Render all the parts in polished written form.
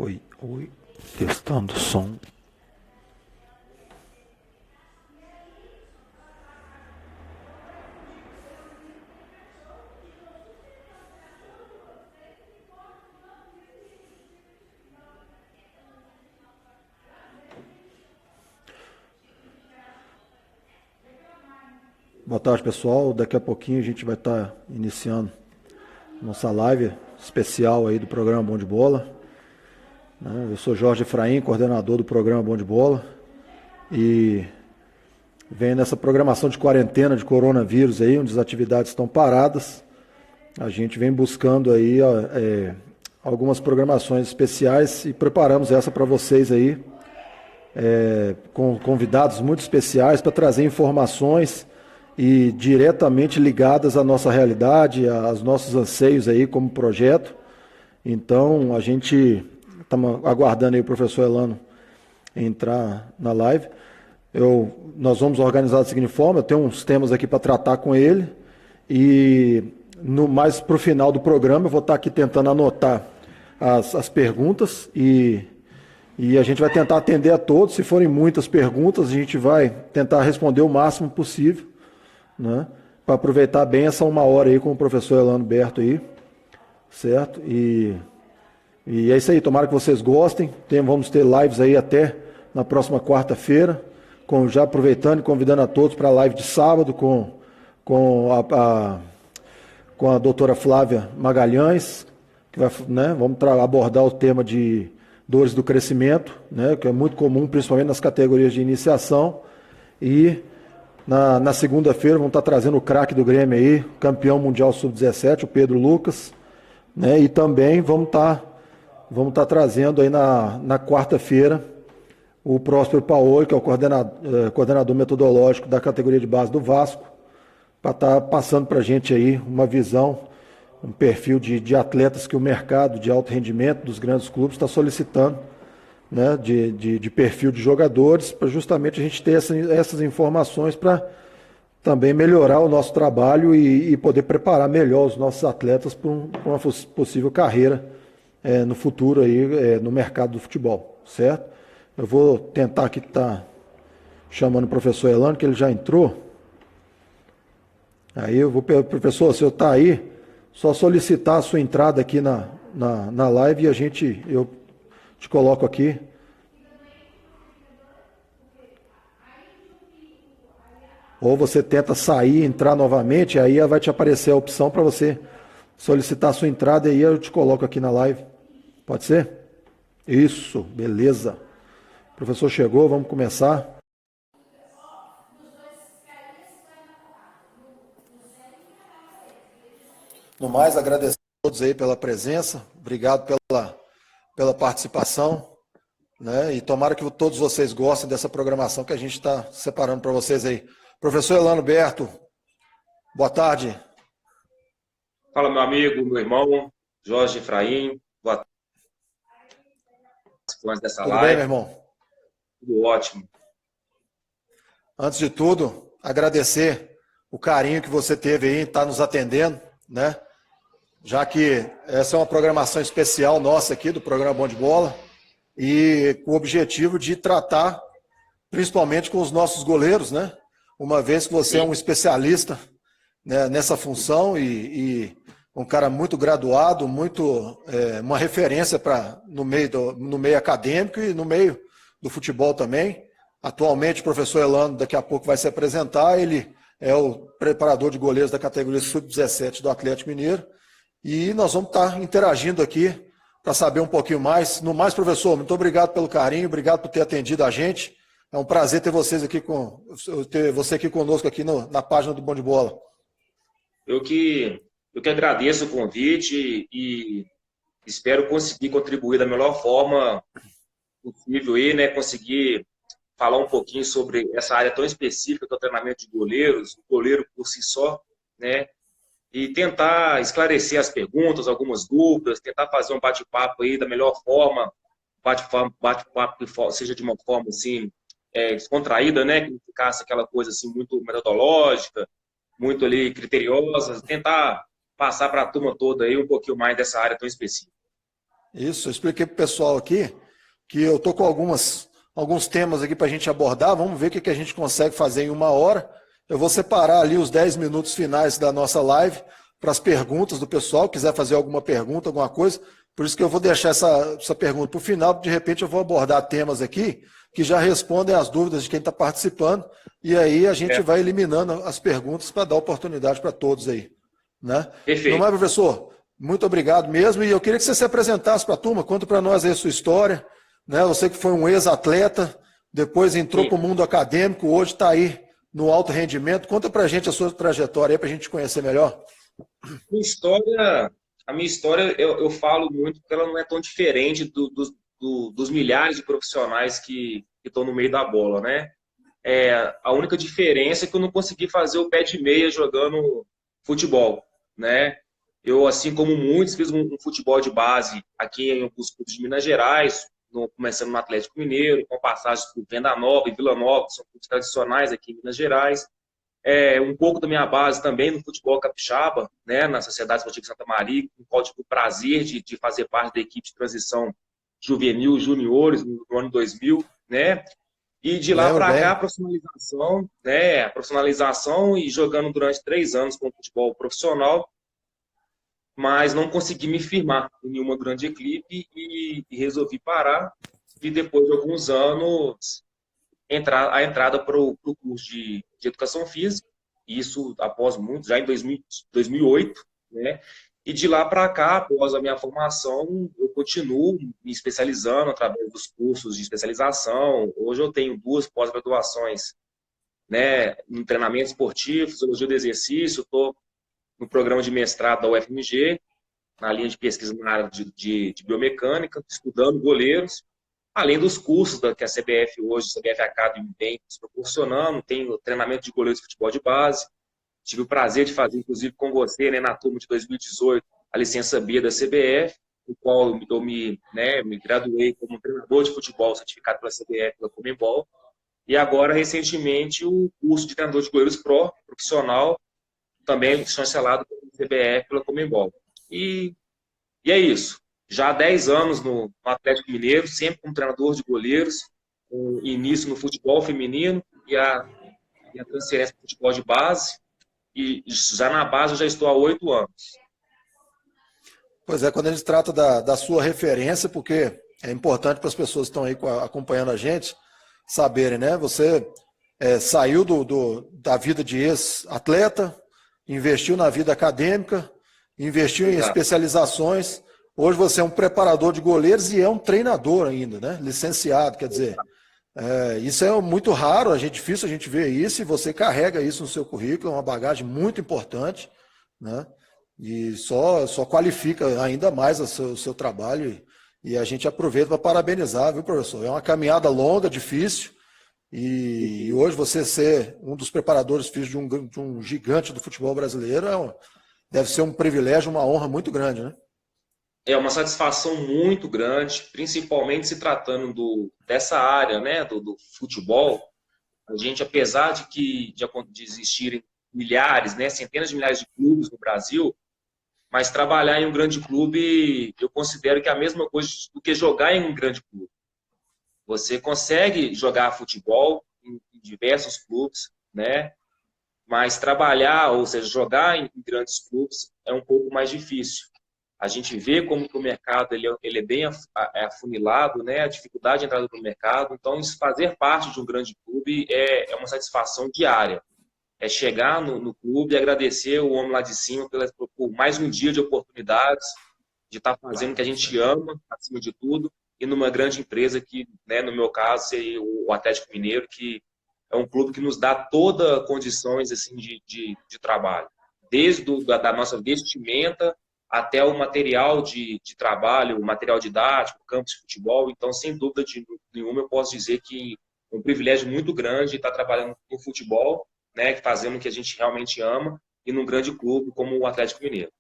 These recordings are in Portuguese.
Oi, oi, testando o som. Boa tarde, pessoal. Daqui a pouquinho a gente vai estar iniciando nossa live especial aí do programa Bom de Bola. Eu sou Jorge Efraim, coordenador do programa Bom de Bola, e venho nessa programação de quarentena de coronavírus aí, onde as atividades estão paradas. A gente vem buscando aí algumas programações especiais e preparamos essa para vocês aí, com convidados muito especiais para trazer informações e diretamente ligadas à nossa realidade, aos nossos anseios aí como projeto. Então, a gente está aguardando aí o professor Elano entrar na live. Nós vamos organizar da seguinte forma: eu tenho uns temas aqui para tratar com ele, e mais para o final do programa eu vou estar aqui tentando anotar as perguntas, e a gente vai tentar atender a todos. Se forem muitas perguntas, a gente vai tentar responder o máximo possível, né, para aproveitar bem essa 1 hora aí com o professor Elano Berto aí, certo? E é isso aí, tomara que vocês gostem. Vamos ter lives aí até na próxima quarta-feira, já aproveitando e convidando a todos para a live de sábado com a doutora Flávia Magalhães, que vai, né, vamos abordar o tema de dores do crescimento, né, que é muito comum, principalmente nas categorias de iniciação. E na segunda-feira vamos estar trazendo o craque do Grêmio aí, campeão mundial sub-17, o Pedro Lucas, né, e também vamos estar trazendo aí na quarta-feira o Próspero Paoli, que é o coordenador metodológico da categoria de base do Vasco, para estar passando para a gente aí uma visão, um perfil de atletas que o mercado de alto rendimento dos grandes clubes está solicitando, né, de perfil de jogadores, para justamente a gente ter essas informações para também melhorar o nosso trabalho e poder preparar melhor os nossos atletas para uma possível carreira no futuro aí, no mercado do futebol, certo? Eu vou tentar aqui estar chamando o professor Elano, que ele já entrou. Aí eu vou pedir, professor, se eu está aí, só solicitar a sua entrada aqui na live e eu te coloco aqui. Ou você tenta sair e entrar novamente, aí vai te aparecer a opção para você solicitar a sua entrada, e aí eu te coloco aqui na live. Pode ser? Isso, beleza. O professor chegou, vamos começar. No mais, agradecer a todos aí pela presença, obrigado pela participação, né? E tomara que todos vocês gostem dessa programação que a gente está separando para vocês aí. Professor Elano Berto, boa tarde. Fala, meu amigo, meu irmão, Jorge Efraim, boa tarde. Dessa Tudo live. bem, meu irmão? Tudo ótimo. Antes de tudo, agradecer o carinho que você teve aí em estar nos atendendo, né? Já que essa é uma programação especial nossa aqui do programa Bom de Bola, e com o objetivo de tratar principalmente com os nossos goleiros, né? Uma vez que você é um especialista, né, nessa função, e um cara muito graduado, uma referência no meio acadêmico e no meio do futebol também. Atualmente, o professor Elano daqui a pouco vai se apresentar. Ele é o preparador de goleiros da categoria sub-17 do Atlético Mineiro. E nós vamos estar interagindo aqui para saber um pouquinho mais. No mais, professor, muito obrigado pelo carinho, obrigado por ter atendido a gente. É um prazer ter você aqui conosco aqui na página do Bom de Bola. Eu que agradeço o convite e espero conseguir contribuir da melhor forma possível aí, né? Conseguir falar um pouquinho sobre essa área tão específica que é o treinamento de goleiros, o goleiro por si só, né? E tentar esclarecer as perguntas, algumas dúvidas, tentar fazer um bate-papo aí da melhor forma, bate-papo que seja de uma forma assim, descontraída, né? Que não ficasse aquela coisa assim muito metodológica, muito ali criteriosa, tentar passar para a turma toda aí um pouquinho mais dessa área tão específica. Isso, eu expliquei para o pessoal aqui que eu estou com alguns temas aqui para a gente abordar. Vamos ver o que a gente consegue fazer em 1 hora. Eu vou separar ali os 10 minutos finais da nossa live para as perguntas do pessoal, quiser fazer alguma pergunta, alguma coisa. Por isso que eu vou deixar essa pergunta para o final, de repente eu vou abordar temas aqui que já respondem às dúvidas de quem está participando, e aí a gente vai eliminando as perguntas para dar oportunidade para todos aí. Né? Perfeito. Não é, professor? Muito obrigado mesmo, e eu queria que você se apresentasse para a turma, conta para nós aí a sua história. Né? Você que foi um ex-atleta, depois entrou para o mundo acadêmico, hoje está aí no alto rendimento. Conta para a gente a sua trajetória aí, para a gente conhecer melhor. A minha história eu falo muito porque ela não é tão diferente dos milhares de profissionais que estão no meio da bola, né? A única diferença é que eu não consegui fazer o pé de meia jogando futebol, né? Eu, assim como muitos, fiz um futebol de base aqui em alguns clubes de Minas Gerais, começando no Atlético Mineiro, com passagens por Venda Nova e Vila Nova, que são clubes tradicionais aqui em Minas Gerais. Um pouco da minha base também no futebol capixaba, né, na Sociedade Esportiva Santa Maria, com o qual tive o prazer de fazer parte da equipe de transição juvenil, juniores, no ano 2000, né, e de lá para cá, a profissionalização e jogando durante 3 anos com o futebol profissional, mas não consegui me firmar em nenhuma grande equipe e resolvi parar, e depois de alguns anos a entrada para o curso de Educação Física, isso após muito, já em 2008, né? E de lá para cá, após a minha formação, eu continuo me especializando através dos cursos de especialização. Hoje eu tenho 2 pós-graduações, né, em treinamento esportivo, fisiologia do exercício, estou no programa de mestrado da UFMG, na linha de pesquisa na área de biomecânica, estudando goleiros, além dos cursos que a CBF hoje, a CBF Academy, vem nos proporcionando. Tenho treinamento de goleiros de futebol de base. Tive o prazer de fazer, inclusive, com você, né, na turma de 2018, a licença B da CBF, no qual eu me graduei como treinador de futebol certificado pela CBF, pela Conmebol. E agora, recentemente, o curso de treinador de goleiros profissional, também chancelado pela CBF, pela Conmebol. E é isso. Já há 10 anos no Atlético Mineiro, sempre como treinador de goleiros, com início no futebol feminino e a transferência para o futebol de base. E já na base eu já estou há 8 anos. Pois é, quando a gente trata da sua referência, porque é importante para as pessoas que estão aí acompanhando a gente saberem, né? Você saiu da vida de ex-atleta, investiu na vida acadêmica, investiu em especializações. Hoje você é um preparador de goleiros e é um treinador ainda, né? Licenciado, quer dizer. Isso é muito raro, difícil a gente ver isso, e você carrega isso no seu currículo, é uma bagagem muito importante, né? E só qualifica ainda mais o seu trabalho, e a gente aproveita para parabenizar, viu, professor? É uma caminhada longa, difícil, e hoje você ser um dos preparadores físicos de um gigante do futebol brasileiro deve ser um privilégio, uma honra muito grande, né? É uma satisfação muito grande, principalmente se tratando dessa área, né, do futebol. A gente, apesar de existirem milhares, né, centenas de milhares de clubes no Brasil, mas trabalhar em um grande clube, eu considero que é a mesma coisa do que jogar em um grande clube. Você consegue jogar futebol em diversos clubes, né, mas trabalhar, ou seja, jogar em grandes clubes é um pouco mais difícil. A gente vê como que o mercado ele é bem afunilado, né? A dificuldade de entrada no mercado. Então, fazer parte de um grande clube é uma satisfação diária. É chegar no clube e agradecer o homem lá de cima por mais um dia de oportunidades, de estar fazendo o que a gente ama, acima de tudo, e numa grande empresa que, né, no meu caso, seria o Atlético Mineiro, que é um clube que nos dá todas as condições assim, de trabalho. Desde da nossa vestimenta, até o material de trabalho, o material didático, o campo de futebol. Então, sem dúvida nenhuma, eu posso dizer que é um privilégio muito grande estar trabalhando no futebol, né, fazendo o que a gente realmente ama, e num grande clube como o Atlético Mineiro.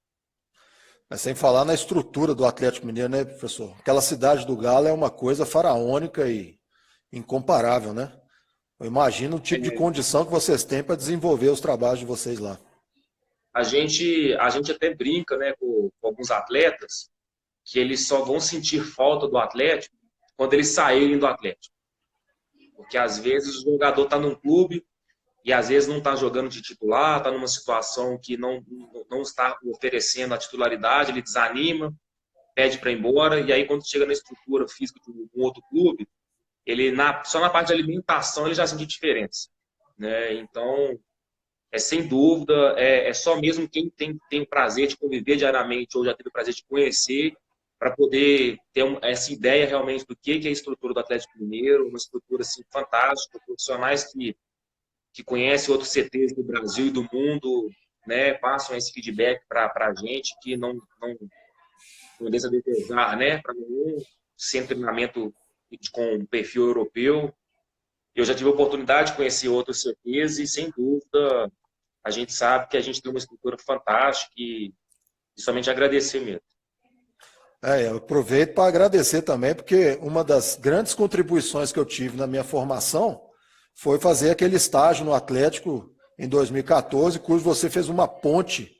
Mas sem falar na estrutura do Atlético Mineiro, né, professor? Aquela cidade do Galo é uma coisa faraônica e incomparável, né? Eu imagino o tipo de condição que vocês têm para desenvolver os trabalhos de vocês lá. A gente até brinca, né, com alguns atletas, que eles só vão sentir falta do Atlético quando eles saírem do Atlético. Porque às vezes o jogador está num clube e às vezes não está jogando de titular, está numa situação que não está oferecendo a titularidade, ele desanima, pede para ir embora, e aí quando chega na estrutura física de um outro clube, ele só na parte de alimentação ele já sente diferença. Né? Então, sem dúvida, só mesmo quem tem o prazer de conviver diariamente ou já teve o prazer de conhecer para poder ter essa ideia realmente do que é a estrutura do Atlético Mineiro, uma estrutura assim, fantástica, profissionais que conhecem outros CTs do Brasil e do mundo, né, passam esse feedback para a gente, que não deixa de desejar, né, para nenhum sem treinamento com um perfil europeu. Eu já tive a oportunidade de conhecer outros CTs e, sem dúvida, a gente sabe que a gente tem uma estrutura fantástica e somente agradecer mesmo. Eu aproveito para agradecer também, porque uma das grandes contribuições que eu tive na minha formação foi fazer aquele estágio no Atlético em 2014, cujo você fez uma ponte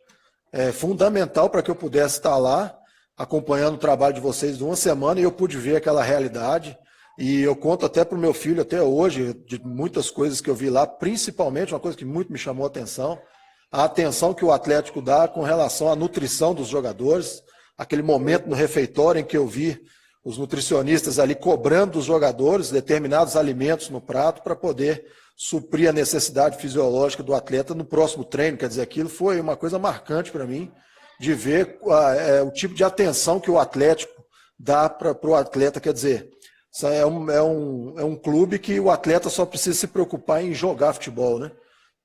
fundamental para que eu pudesse estar lá, acompanhando o trabalho de vocês de uma semana, e eu pude ver aquela realidade. E eu conto até para o meu filho até hoje, de muitas coisas que eu vi lá, principalmente uma coisa que muito me chamou a atenção que o Atlético dá com relação à nutrição dos jogadores, aquele momento no refeitório em que eu vi os nutricionistas ali cobrando dos jogadores determinados alimentos no prato para poder suprir a necessidade fisiológica do atleta no próximo treino. Quer dizer, aquilo foi uma coisa marcante para mim, de ver o tipo de atenção que o Atlético dá para o atleta. Quer dizer, é um clube que o atleta só precisa se preocupar em jogar futebol, né?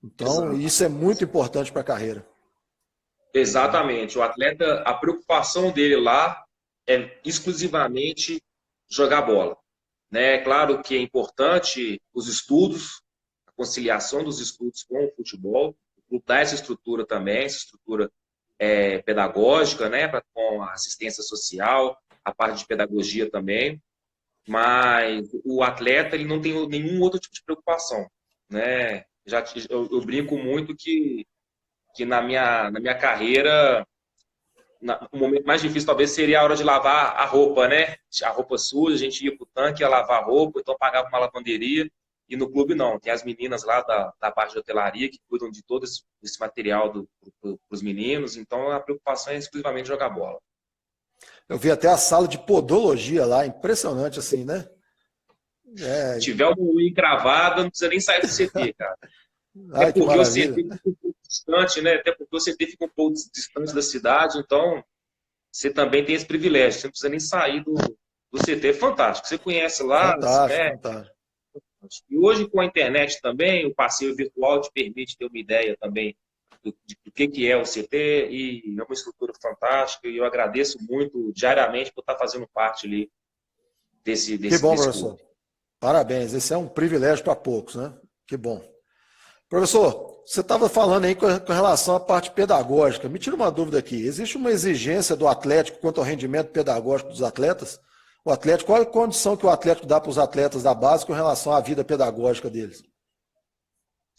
Então, isso é muito importante para a carreira. Exatamente. O atleta, a preocupação dele lá é exclusivamente jogar bola. Né? Claro que é importante os estudos, a conciliação dos estudos com o futebol. O clube dá essa estrutura também, essa estrutura pedagógica, né? Com a assistência social, a parte de pedagogia também. Mas o atleta ele não tem nenhum outro tipo de preocupação. Né? Eu brinco muito que na minha carreira, o momento mais difícil talvez seria a hora de lavar a roupa, né? A roupa suja, a gente ia para o tanque, ia lavar a roupa, então pagava uma lavanderia. E no clube não, tem as meninas lá da parte de hotelaria que cuidam de todo esse material para os meninos, então a preocupação é exclusivamente jogar bola. Eu vi até a sala de podologia lá, impressionante assim, né? Se tiver uma unha encravada, não precisa nem sair do CT, cara. Ai, que porque o maravilha. CT fica um pouco distante, né? Até porque o CT fica um pouco distante da cidade, então você também tem esse privilégio, você não precisa nem sair do CT. É fantástico, você conhece lá, Fantástico, né? fantástico. E hoje com a internet também, o passeio virtual te permite ter uma ideia também do que é o CT, e é uma estrutura fantástica, e eu agradeço muito diariamente por estar fazendo parte ali desse Que bom, desse professor. clube. Parabéns, esse é um privilégio para poucos, né? Que bom. Professor, você estava falando aí com relação à parte pedagógica. Me tira uma dúvida aqui. Existe uma exigência do Atlético quanto ao rendimento pedagógico dos atletas? O Atlético, qual é a condição que o Atlético dá para os atletas da base com relação à vida pedagógica deles?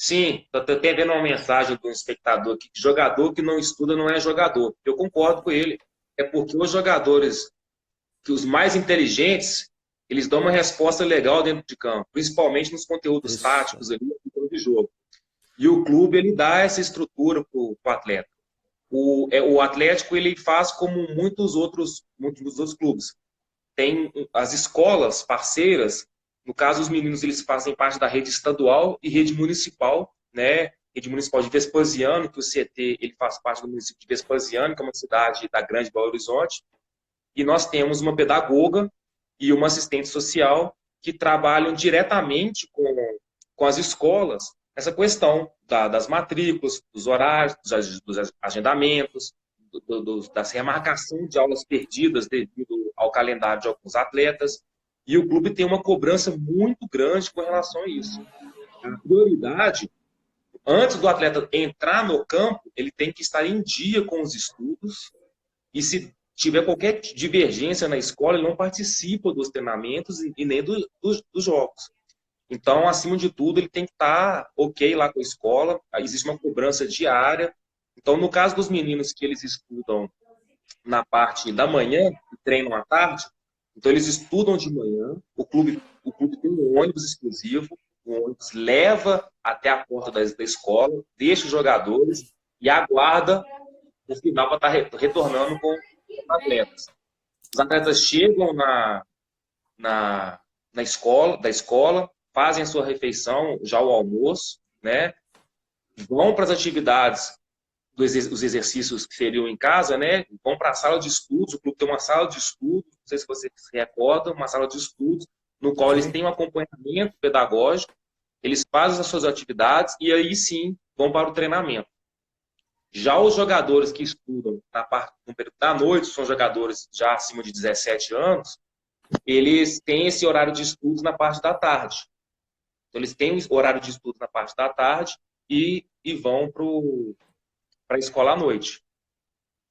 Sim, estou até vendo uma mensagem de um espectador aqui, que jogador que não estuda não é jogador. Eu concordo com ele. É porque os jogadores, que os mais inteligentes, eles dão uma resposta legal dentro de campo, principalmente nos conteúdos táticos ali, no de jogo. E o clube, ele dá essa estrutura para o atleta. O Atlético, ele faz como muitos dos outros clubes. Tem as escolas parceiras, no caso, os meninos, eles fazem parte da rede estadual e rede municipal, né? Rede municipal de Vespasiano, que o CT, ele faz parte do município de Vespasiano, que é uma cidade da Grande Belo Horizonte. E nós temos uma pedagoga e uma assistente social que trabalham diretamente com as escolas essa questão das matrículas, dos horários, dos agendamentos, da remarcação de aulas perdidas devido ao calendário de alguns atletas. E o clube tem uma cobrança muito grande com relação a isso. A prioridade, antes do atleta entrar no campo, ele tem que estar em dia com os estudos, e se tiver qualquer divergência na escola, ele não participa dos treinamentos e nem dos jogos. Então, acima de tudo, ele tem que estar ok lá com a escola, existe uma cobrança diária. Então, no caso dos meninos que eles estudam na parte da manhã e treinam à tarde. Então, eles estudam de manhã, o clube tem um ônibus exclusivo, o ônibus leva até a porta da escola, deixa os jogadores e aguarda o final para estar retornando com os atletas. Os atletas chegam na escola, fazem a sua refeição, já o almoço, né? Vão para as atividades, os exercícios que seriam em casa, né? Vão para a sala de estudos, o clube tem uma sala de estudos, não sei se você se recorda, uma sala de estudos, no qual eles têm um acompanhamento pedagógico, eles fazem as suas atividades e aí sim vão para o treinamento. Já os jogadores que estudam no período da noite, são jogadores já acima de 17 anos, eles têm esse horário de estudos na parte da tarde. Então, eles têm o horário de estudo na parte da tarde e vão para a escola à noite.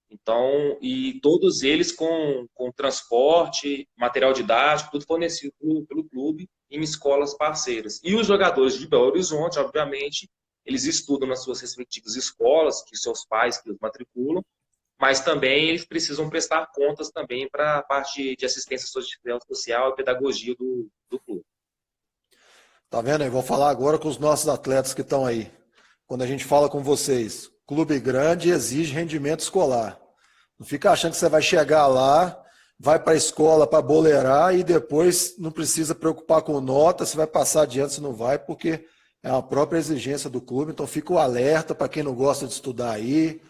Então, e todos eles com transporte, material didático, tudo fornecido pelo clube em escolas parceiras. E os jogadores de Belo Horizonte, obviamente, eles estudam nas suas respectivas escolas, que seus pais que os matriculam, mas também eles precisam prestar contas também para a parte de assistência social e pedagogia do clube. Tá vendo? Eu vou falar agora com os nossos atletas que estão aí. Quando a gente fala com vocês, clube grande exige rendimento escolar. Não fica achando que você vai chegar lá, vai para a escola para boleirar e depois não precisa preocupar com nota, se vai passar adiante, se não vai, porque é a própria exigência do clube. Então fica o alerta para quem não gosta de estudar aí,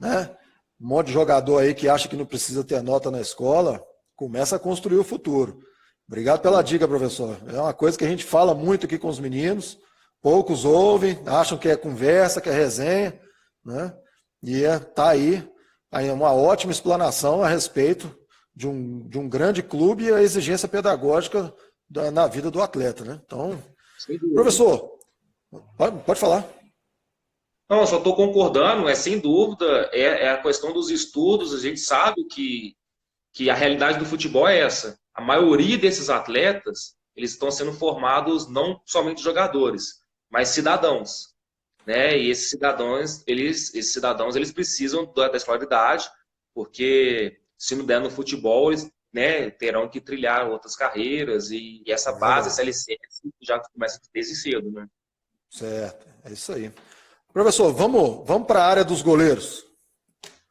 né? Um monte de jogador aí que acha que não precisa ter nota na escola, começa a construir o futuro. Obrigado pela dica, professor. É uma coisa que a gente fala muito aqui com os meninos, poucos ouvem, acham que é conversa, que é resenha, né? E tá aí uma ótima explanação a respeito de um grande clube e a exigência pedagógica na vida do atleta, né? Então, professor, pode falar. Não, eu só estou concordando, sem dúvida, é a questão dos estudos. A gente sabe que a realidade do futebol é essa. A maioria desses atletas, eles estão sendo formados não somente jogadores, mas cidadãos, né? E esses cidadãos, eles precisam da escolaridade, porque se não der no futebol, eles, né, terão que trilhar outras carreiras e essa base, essa licença, já começa desde cedo, né? Certo, é isso aí. Professor, vamos para a área dos goleiros.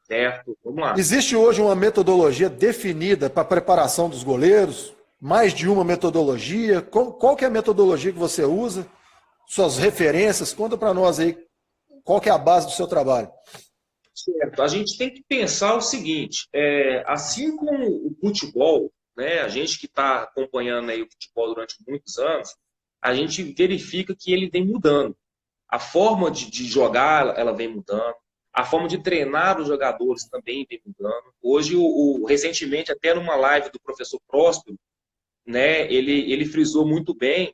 Certo, vamos lá. Existe hoje uma metodologia definida para a preparação dos goleiros? Mais de uma metodologia? Qual que é a metodologia que você usa? Suas referências? Conta para nós aí qual que é a base do seu trabalho. Certo. A gente tem que pensar o seguinte, assim como o futebol, né, a gente que está acompanhando aí o futebol durante muitos anos, a gente verifica que ele vem mudando. A forma de jogar, ela vem mudando. A forma de treinar os jogadores também vem mudando. Hoje, recentemente, até numa live do professor Próspero, né, ele frisou muito bem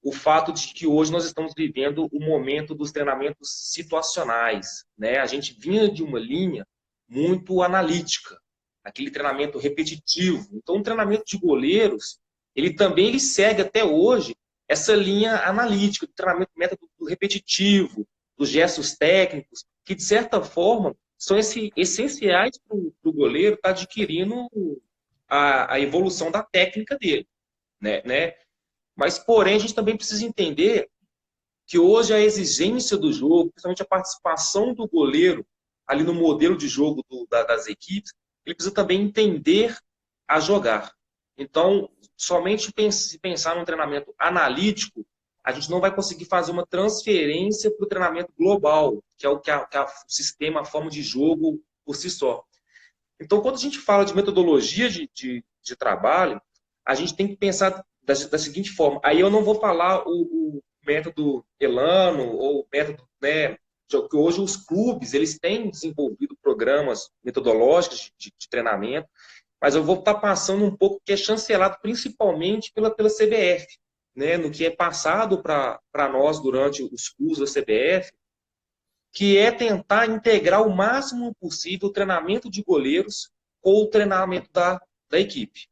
o fato de que hoje nós estamos vivendo o momento dos treinamentos situacionais, né? A gente vinha de uma linha muito analítica, aquele treinamento repetitivo. Então, o treinamento de goleiros, ele segue até hoje essa linha analítica, do treinamento método repetitivo, dos gestos técnicos, que, de certa forma, são essenciais para o goleiro estar adquirindo a evolução da técnica dele, né? Mas, porém, a gente também precisa entender que hoje a exigência do jogo, principalmente a participação do goleiro ali no modelo de jogo das equipes, ele precisa também entender a jogar. Então, somente se pensar num treinamento analítico, a gente não vai conseguir fazer uma transferência para o treinamento global, que é o sistema, a forma de jogo por si só. Então, quando a gente fala de metodologia de trabalho, a gente tem que pensar da seguinte forma. Aí eu não vou falar o método Elano ou o método, né, que hoje os clubes eles têm desenvolvido programas metodológicos de treinamento, mas eu vou estar passando um pouco que é chancelado principalmente pela CBF, né, no que é passado para nós durante os cursos da CBF, que é tentar integrar o máximo possível o treinamento de goleiros com o treinamento da equipe.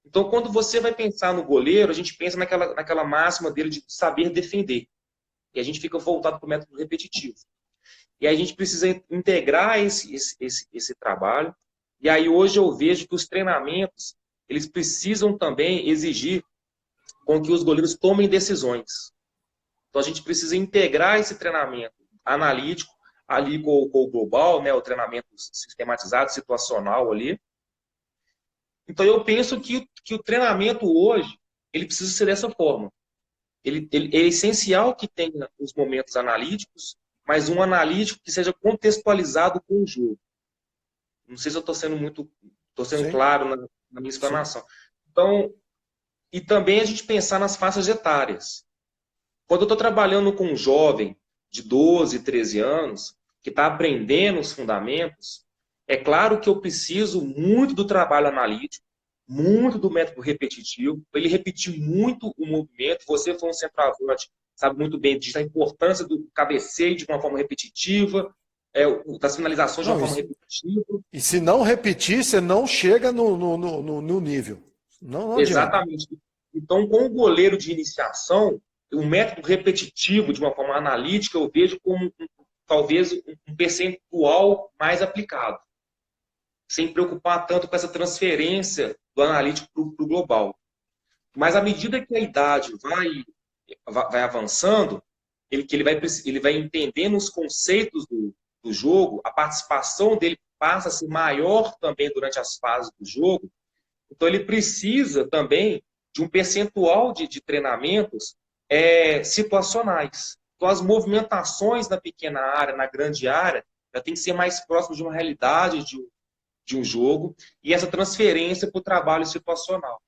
Então, quando você vai pensar no goleiro, a gente pensa naquela máxima dele de saber defender. E a gente fica voltado para o método repetitivo. E aí a gente precisa integrar esse trabalho. E aí hoje eu vejo que os treinamentos, eles precisam também exigir com que os goleiros tomem decisões. Então a gente precisa integrar esse treinamento analítico ali com o global, né, o treinamento sistematizado, situacional ali. Então eu penso que o treinamento hoje, ele precisa ser dessa forma. Ele é essencial que tenha os momentos analíticos, mas um analítico que seja contextualizado com o jogo. Não sei se eu estou sendo claro na minha explanação. Sim. Então, e também a gente pensar nas faixas etárias. Quando eu estou trabalhando com um jovem de 12, 13 anos, que está aprendendo os fundamentos, é claro que eu preciso muito do trabalho analítico, muito do método repetitivo, para ele repetir muito o movimento. Você foi um centroavante, sabe muito bem disso, a importância do cabeceio de uma forma repetitiva, das finalizações de uma forma repetitiva. E se não repetir, você não chega no nível. Não Exatamente. Adianta. Então, com o goleiro de iniciação, o método repetitivo, de uma forma analítica, eu vejo como talvez um percentual mais aplicado, sem preocupar tanto com essa transferência do analítico para o global. Mas à medida que a idade vai avançando, ele vai entendendo os conceitos do jogo, a participação dele passa a ser maior também durante as fases do jogo, então ele precisa também de um percentual de treinamentos situacionais. Então as movimentações na pequena área, na grande área, já tem que ser mais próximo de uma realidade de um jogo e essa transferência para o trabalho situacional.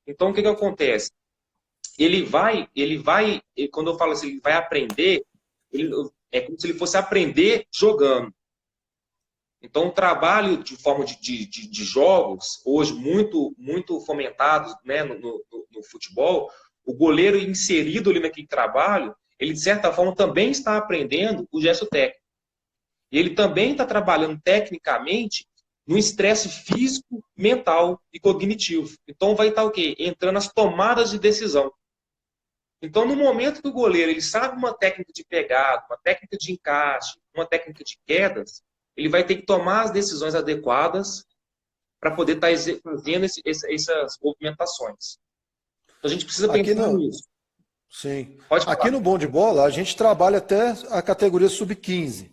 Então o que acontece? Quando eu falo assim, ele vai aprender, é como se ele fosse aprender jogando. Então, o trabalho de forma de jogos, hoje muito, muito fomentados, né, no futebol, o goleiro inserido ali naquele trabalho, ele, de certa forma, também está aprendendo o gesto técnico. E ele também está trabalhando tecnicamente no estresse físico, mental e cognitivo. Então, vai estar o quê? Entrando nas tomadas de decisão. Então, no momento que o goleiro ele sabe uma técnica de pegada, uma técnica de encaixe, uma técnica de quedas, ele vai ter que tomar as decisões adequadas para poder estar fazendo essas movimentações. Então, a gente precisa pensar nisso. Sim. Aqui no Bom de Bola, a gente trabalha até a categoria sub-15.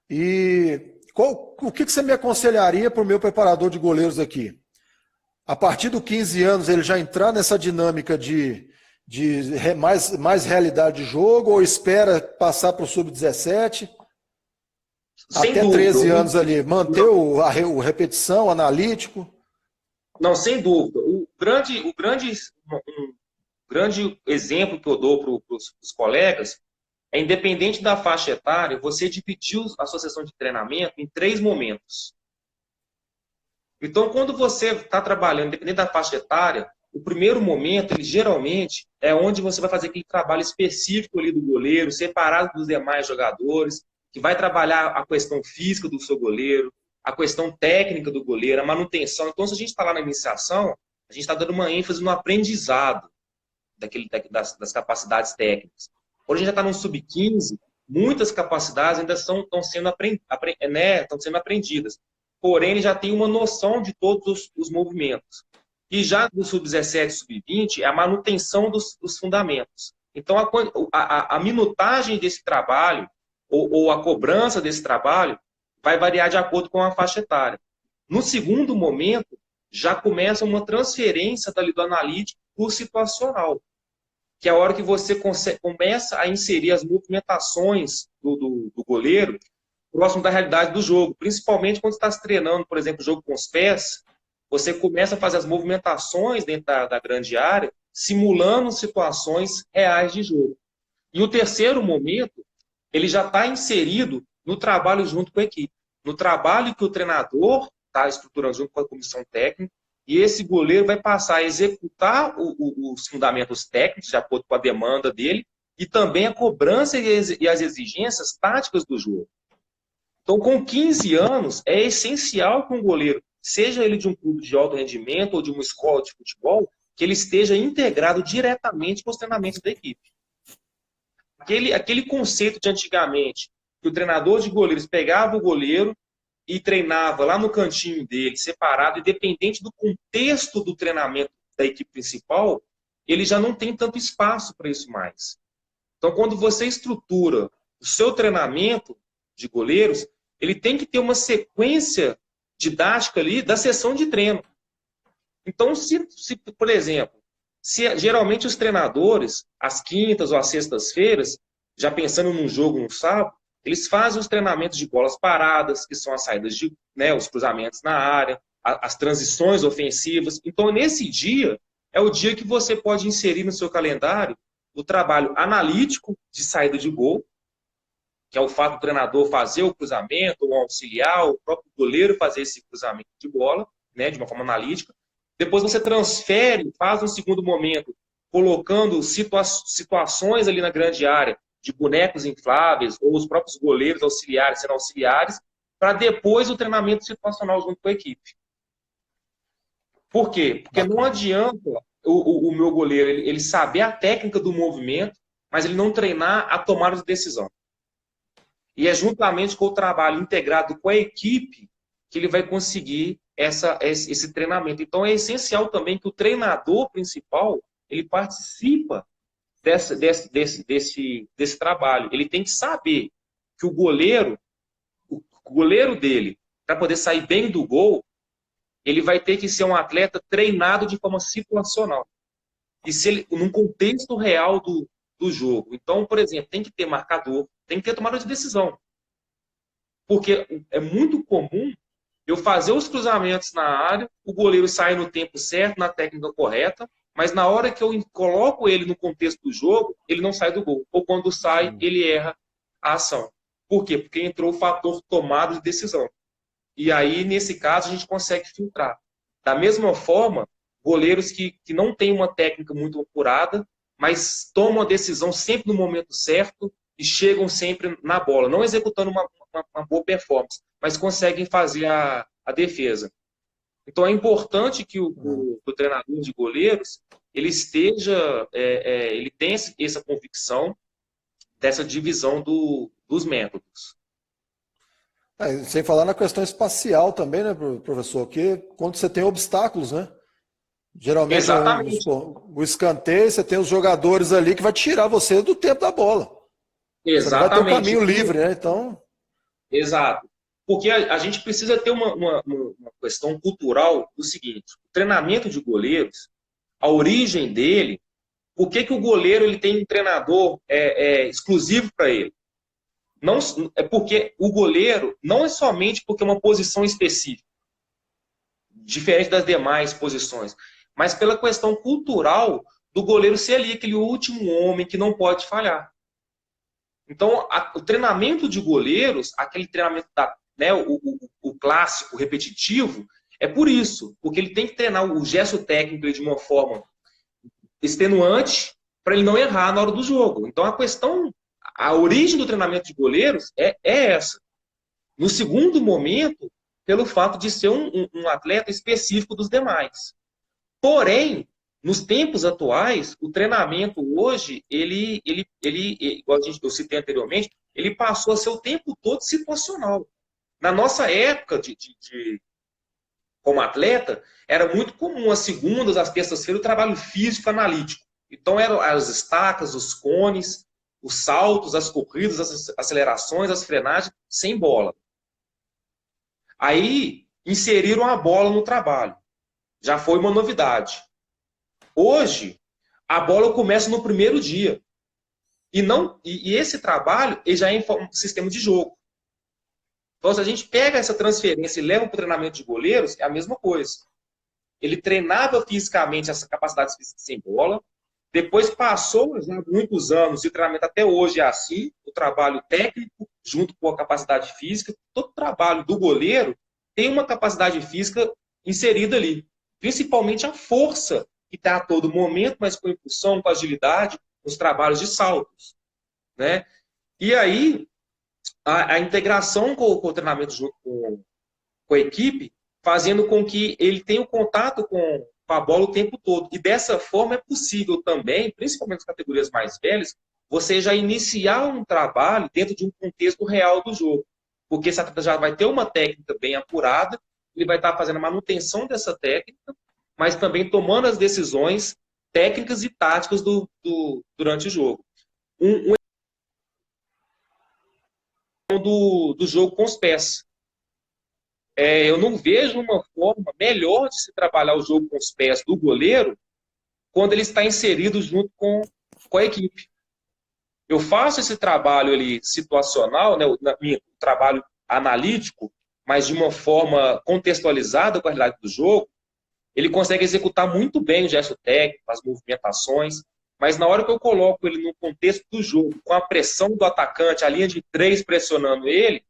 E o que você me aconselharia para o meu preparador de goleiros aqui? A partir dos 15 anos, ele já entrar nessa dinâmica de mais realidade de jogo, ou espera passar para o sub-17? Até dúvida, 13 anos ali, manter o repetição, analítico? Não, sem dúvida. Um grande exemplo que eu dou para os colegas é, independente da faixa etária, você dividiu a sua sessão de treinamento em 3 momentos. Então, quando você está trabalhando, independente da faixa etária, o primeiro momento, ele geralmente é onde você vai fazer aquele trabalho específico ali do goleiro, separado dos demais jogadores, que vai trabalhar a questão física do seu goleiro, a questão técnica do goleiro, a manutenção. Então, se a gente está lá na iniciação, a gente está dando uma ênfase no aprendizado das capacidades técnicas. Quando a gente já está no sub-15, muitas capacidades ainda estão sendo aprendidas. Porém, ele já tem uma noção de todos os movimentos. E já do sub-17 e sub-20 é a manutenção dos fundamentos. Então, a minutagem desse trabalho, ou a cobrança desse trabalho, vai variar de acordo com a faixa etária. No segundo momento, já começa uma transferência do analítico para o situacional, que é a hora que você começa a inserir as movimentações do goleiro próximo da realidade do jogo. Principalmente quando você está treinando, por exemplo, o jogo com os pés, você começa a fazer as movimentações dentro da grande área, simulando situações reais de jogo. E o terceiro momento, ele já está inserido no trabalho junto com a equipe. No trabalho que o treinador está estruturando junto com a comissão técnica, e esse goleiro vai passar a executar os fundamentos técnicos, de acordo com a demanda dele, e também a cobrança e as exigências táticas do jogo. Então, com 15 anos, é essencial que um goleiro, seja ele de um clube de alto rendimento ou de uma escola de futebol, que ele esteja integrado diretamente com os treinamentos da equipe. Aquele conceito de antigamente, que o treinador de goleiros pegava o goleiro e treinava lá no cantinho dele, separado, independente do contexto do treinamento da equipe principal, ele já não tem tanto espaço para isso mais. Então, quando você estrutura o seu treinamento de goleiros, ele tem que ter uma sequência didática ali da sessão de treino. Então, por exemplo, geralmente os treinadores, às quintas ou às sextas-feiras, já pensando num jogo no sábado, eles fazem os treinamentos de bolas paradas, que são as saídas de, né, os cruzamentos na área, as transições ofensivas. Então, nesse dia, é o dia que você pode inserir no seu calendário o trabalho analítico de saída de gol, que é o fato do treinador fazer o cruzamento, ou auxiliar, o próprio goleiro fazer esse cruzamento de bola, né, de uma forma analítica. Depois você transfere, faz um segundo momento, colocando situações ali na grande área, de bonecos infláveis, ou os próprios goleiros auxiliares sendo auxiliares, para depois o treinamento situacional junto com a equipe. Por quê? Porque não adianta o meu goleiro ele saber a técnica do movimento, mas ele não treinar a tomada de decisão. E é juntamente com o trabalho integrado com a equipe que ele vai conseguir esse treinamento. Então é essencial também que o treinador principal ele participa desse trabalho. Ele tem que saber que o goleiro dele, para poder sair bem do gol, ele vai ter que ser um atleta treinado de forma situacional. E se ele, num contexto real do jogo. Então, por exemplo, tem que ter marcador, tem que ter tomada de decisão. Porque é muito comum eu fazer os cruzamentos na área, o goleiro sai no tempo certo, na técnica correta, mas na hora que eu coloco ele no contexto do jogo, ele não sai do gol. Ou quando sai, ele erra a ação. Por quê? Porque entrou o fator tomada de decisão. E aí, nesse caso, a gente consegue filtrar. Da mesma forma, goleiros que não têm uma técnica muito apurada, mas tomam a decisão sempre no momento certo e chegam sempre na bola, não executando uma boa performance, mas conseguem fazer a defesa. Então é importante que o treinador de goleiros ele ele tenha essa convicção dessa divisão dos métodos. Sem falar na questão espacial também, né, professor? Que quando você tem obstáculos, né? Geralmente o escanteio, você tem os jogadores ali que vai tirar você do tempo da bola. Exatamente. Você não vai ter um caminho livre, né? Então... Exato. Porque a gente precisa ter uma questão cultural do seguinte: o treinamento de goleiros, a origem dele, por que o goleiro ele tem um treinador exclusivo para ele? Não, é porque o goleiro não é somente porque é uma posição específica, diferente das demais posições, mas pela questão cultural do goleiro ser ali aquele último homem que não pode falhar. Então, o treinamento de goleiros, aquele treinamento o clássico, repetitivo, é por isso, porque ele tem que treinar o gesto técnico de uma forma extenuante para ele não errar na hora do jogo. Então, a origem do treinamento de goleiros é essa. No segundo momento, pelo fato de ser um atleta específico dos demais. Porém, nos tempos atuais, o treinamento hoje, igual eu citei anteriormente, ele passou a ser o tempo todo situacional. Na nossa época como atleta, era muito comum as segundas, as terças-feiras, o trabalho físico analítico. Então, eram as estacas, os cones, os saltos, as corridas, as acelerações, as frenagens, sem bola. Aí, inseriram a bola no trabalho. Já foi uma novidade. Hoje, a bola começa no primeiro dia. E esse trabalho ele já é em um sistema de jogo. Então, se a gente pega essa transferência e leva para o treinamento de goleiros, é a mesma coisa. Ele treinava fisicamente essa capacidade física sem bola, depois passou já muitos anos de treinamento, até hoje é assim, o trabalho técnico junto com a capacidade física. Todo trabalho do goleiro tem uma capacidade física inserida ali. Principalmente a força, que está a todo momento, mas com impulsão, com agilidade, nos trabalhos de saltos. Né? E aí, a integração com o treinamento junto com a equipe, fazendo com que ele tenha o contato com a bola o tempo todo. E dessa forma é possível também, principalmente nas categorias mais velhas, você já iniciar um trabalho dentro de um contexto real do jogo. Porque esse atleta já vai ter uma técnica bem apurada, ele vai estar fazendo a manutenção dessa técnica, mas também tomando as decisões técnicas e táticas durante o jogo. Do jogo com os pés. Eu não vejo uma forma melhor de se trabalhar o jogo com os pés do goleiro quando ele está inserido junto com a equipe. Eu faço esse trabalho ali situacional, né, trabalho analítico, mas de uma forma contextualizada com a realidade do jogo. Ele consegue executar muito bem o gesto técnico, as movimentações, mas na hora que eu coloco ele no contexto do jogo, com a pressão do atacante, a linha de 3 pressionando ele,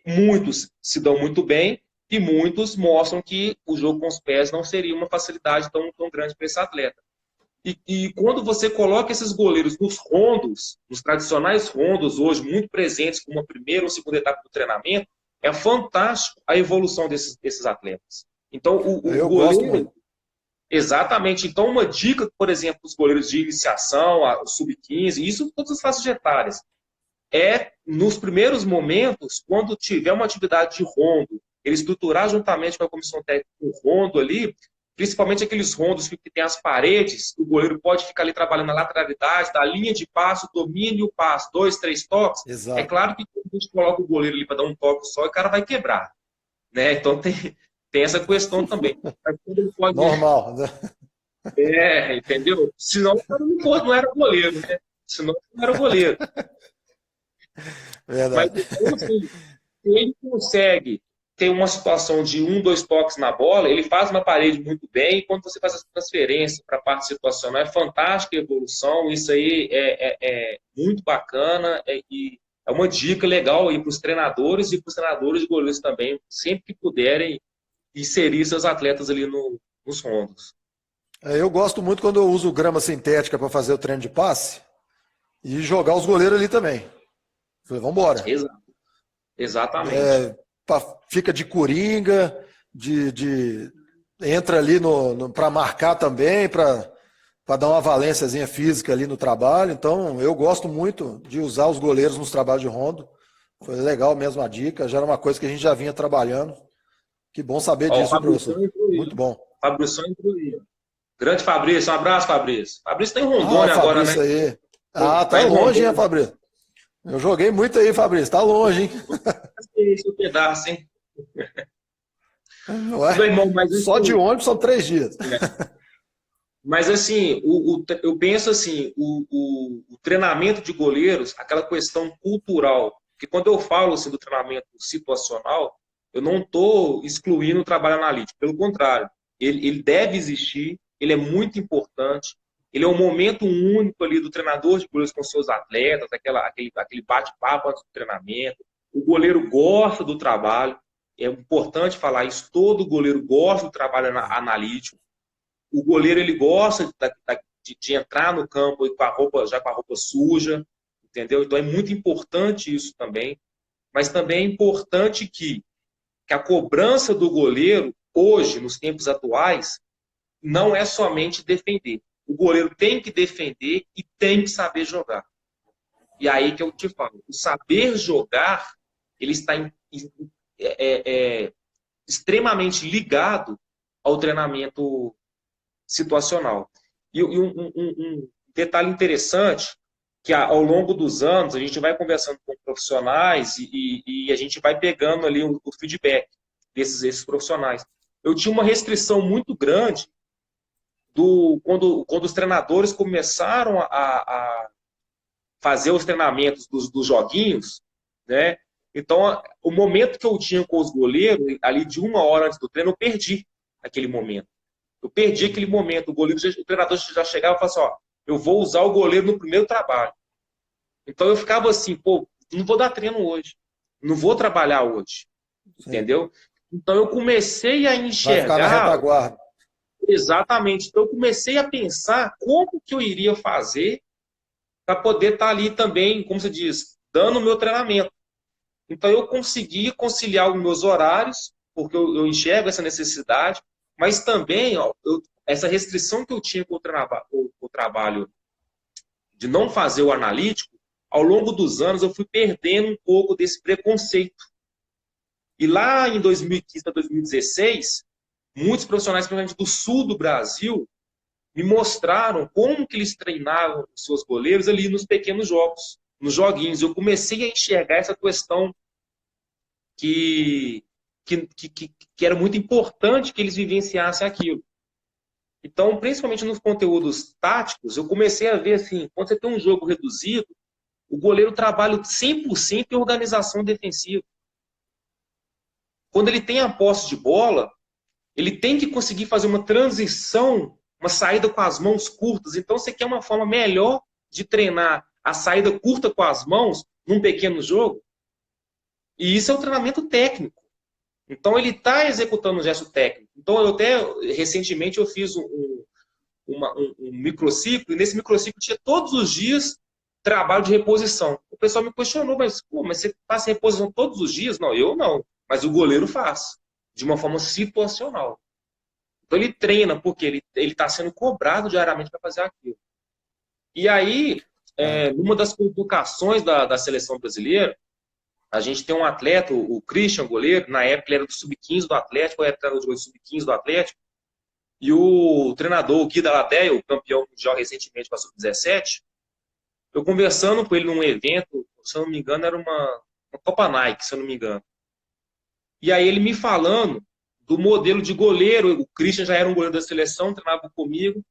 muitos se dão muito bem e muitos mostram que o jogo com os pés não seria uma facilidade tão grande para esse atleta. E quando você coloca esses goleiros nos rondos, nos tradicionais rondos hoje, muito presentes como a primeira ou segunda etapa do treinamento, é fantástico a evolução desses atletas. Então, o Eu goleiro... gosto muito. Exatamente. Então, uma dica, por exemplo, dos goleiros de iniciação, sub-15, isso em todas as faixas etárias, é, nos primeiros momentos, quando tiver uma atividade de rondo, ele estruturar juntamente com a comissão técnica o rondo ali, principalmente aqueles rondos que tem as paredes, o goleiro pode ficar ali trabalhando na lateralidade, da linha de passo, domínio, o passo, 2, 3 toques. Exato. É claro que quando a gente coloca o goleiro ali para dar um toque só, o cara vai quebrar. Né? Então tem essa questão também. Ele pode... Normal, né? Entendeu? Senão o cara não era goleiro, né? Senão não era goleiro. Verdade. Mas então, assim, se ele consegue ter uma situação de 1, 2 toques na bola, ele faz uma parede muito bem, e quando você faz essa transferência para a parte situacional, é fantástica a evolução, isso aí é muito bacana, e é uma dica legal para os treinadores e para os treinadores de goleiros também, sempre que puderem inserir seus atletas ali nos rondos. Eu gosto muito quando eu uso grama sintética para fazer o treino de passe e jogar os goleiros ali também. Falei, vamos embora. Exatamente. Fica de coringa, entra ali para marcar também, para dar uma valênciazinha física ali no trabalho. Então, eu gosto muito de usar os goleiros nos trabalhos de rondo. Foi legal mesmo a dica, já era uma coisa que a gente já vinha trabalhando. Que bom saber disso, professor. Muito bom. Fabrício incluído. Grande Fabrício, um abraço, Fabrício. Fabrício tá em Rondônia agora, né? Aí. Tá longe, hein, Fabrício? Eu joguei muito aí, Fabrício. Tá longe, hein? Esse pedaço, hein? Ué, irmão, mas só de ônibus são 3 dias. Mas, assim, eu penso assim, o treinamento de goleiros, aquela questão cultural, que quando eu falo assim, do treinamento situacional, eu não estou excluindo o trabalho analítico. Pelo contrário, ele deve existir, ele é muito importante, ele é um momento único ali do treinador de goleiros com seus atletas, aquele bate-papo antes do treinamento. O goleiro gosta do trabalho, é importante falar isso, todo goleiro gosta do trabalho analítico. O goleiro ele gosta de entrar no campo com a roupa suja, entendeu? Então é muito importante isso também. Mas também é importante que a cobrança do goleiro, hoje, nos tempos atuais, não é somente defender. O goleiro tem que defender e tem que saber jogar. E aí que eu te falo, o saber jogar, ele está extremamente ligado ao treinamento situacional. E um detalhe interessante, que ao longo dos anos a gente vai conversando com profissionais e a gente vai pegando ali o feedback desses profissionais. Eu tinha uma restrição muito grande quando os treinadores começaram a fazer os treinamentos dos joguinhos, né? Então, o momento que eu tinha com os goleiros, ali de 1 hora antes do treino, eu perdi aquele momento. Eu perdi aquele momento. O treinador já chegava e falava assim, ó, eu vou usar o goleiro no primeiro trabalho. Então eu ficava assim, pô, não vou dar treino hoje. Não vou trabalhar hoje. Sim. Entendeu? Então eu comecei a enxergar... Vai ficar na retaguarda. Exatamente. Então eu comecei a pensar como que eu iria fazer para poder estar ali também, como se diz, dando o meu treinamento. Então eu consegui conciliar os meus horários, porque eu enxergo essa necessidade, mas também essa restrição que eu tinha com o trabalho de não fazer o analítico, ao longo dos anos eu fui perdendo um pouco desse preconceito. E lá em 2015 a 2016, muitos profissionais, principalmente do sul do Brasil, me mostraram como que eles treinavam os seus goleiros ali nos pequenos jogos, nos joguinhos. Eu comecei a enxergar essa questão que era muito importante que eles vivenciassem aquilo. Então, principalmente nos conteúdos táticos, eu comecei a ver assim, quando você tem um jogo reduzido, o goleiro trabalha 100% em organização defensiva. Quando ele tem a posse de bola, ele tem que conseguir fazer uma transição, uma saída com as mãos curtas. Então, você quer uma forma melhor de treinar a saída curta com as mãos num pequeno jogo? E isso é um treinamento técnico. Então, ele está executando um gesto técnico. Então, recentemente, eu fiz um microciclo, e nesse microciclo tinha todos os dias trabalho de reposição. O pessoal me questionou, mas você faz reposição todos os dias? Não, eu não. Mas o goleiro faz, de uma forma situacional. Então, ele treina, porque ele está sendo cobrado diariamente para fazer aquilo. E aí, numa das convocações da seleção brasileira, a gente tem um atleta, o Christian, goleiro, na época ele era do sub-15 do Atlético, era treinador do sub-15 do Atlético, e o treinador, o Gui Dalladé, o campeão mundial recentemente com a sub-17, eu conversando com ele num evento, se eu não me engano, era uma Copa Nike, se eu não me engano. E aí ele me falando do modelo de goleiro, o Christian já era um goleiro da seleção, treinava comigo,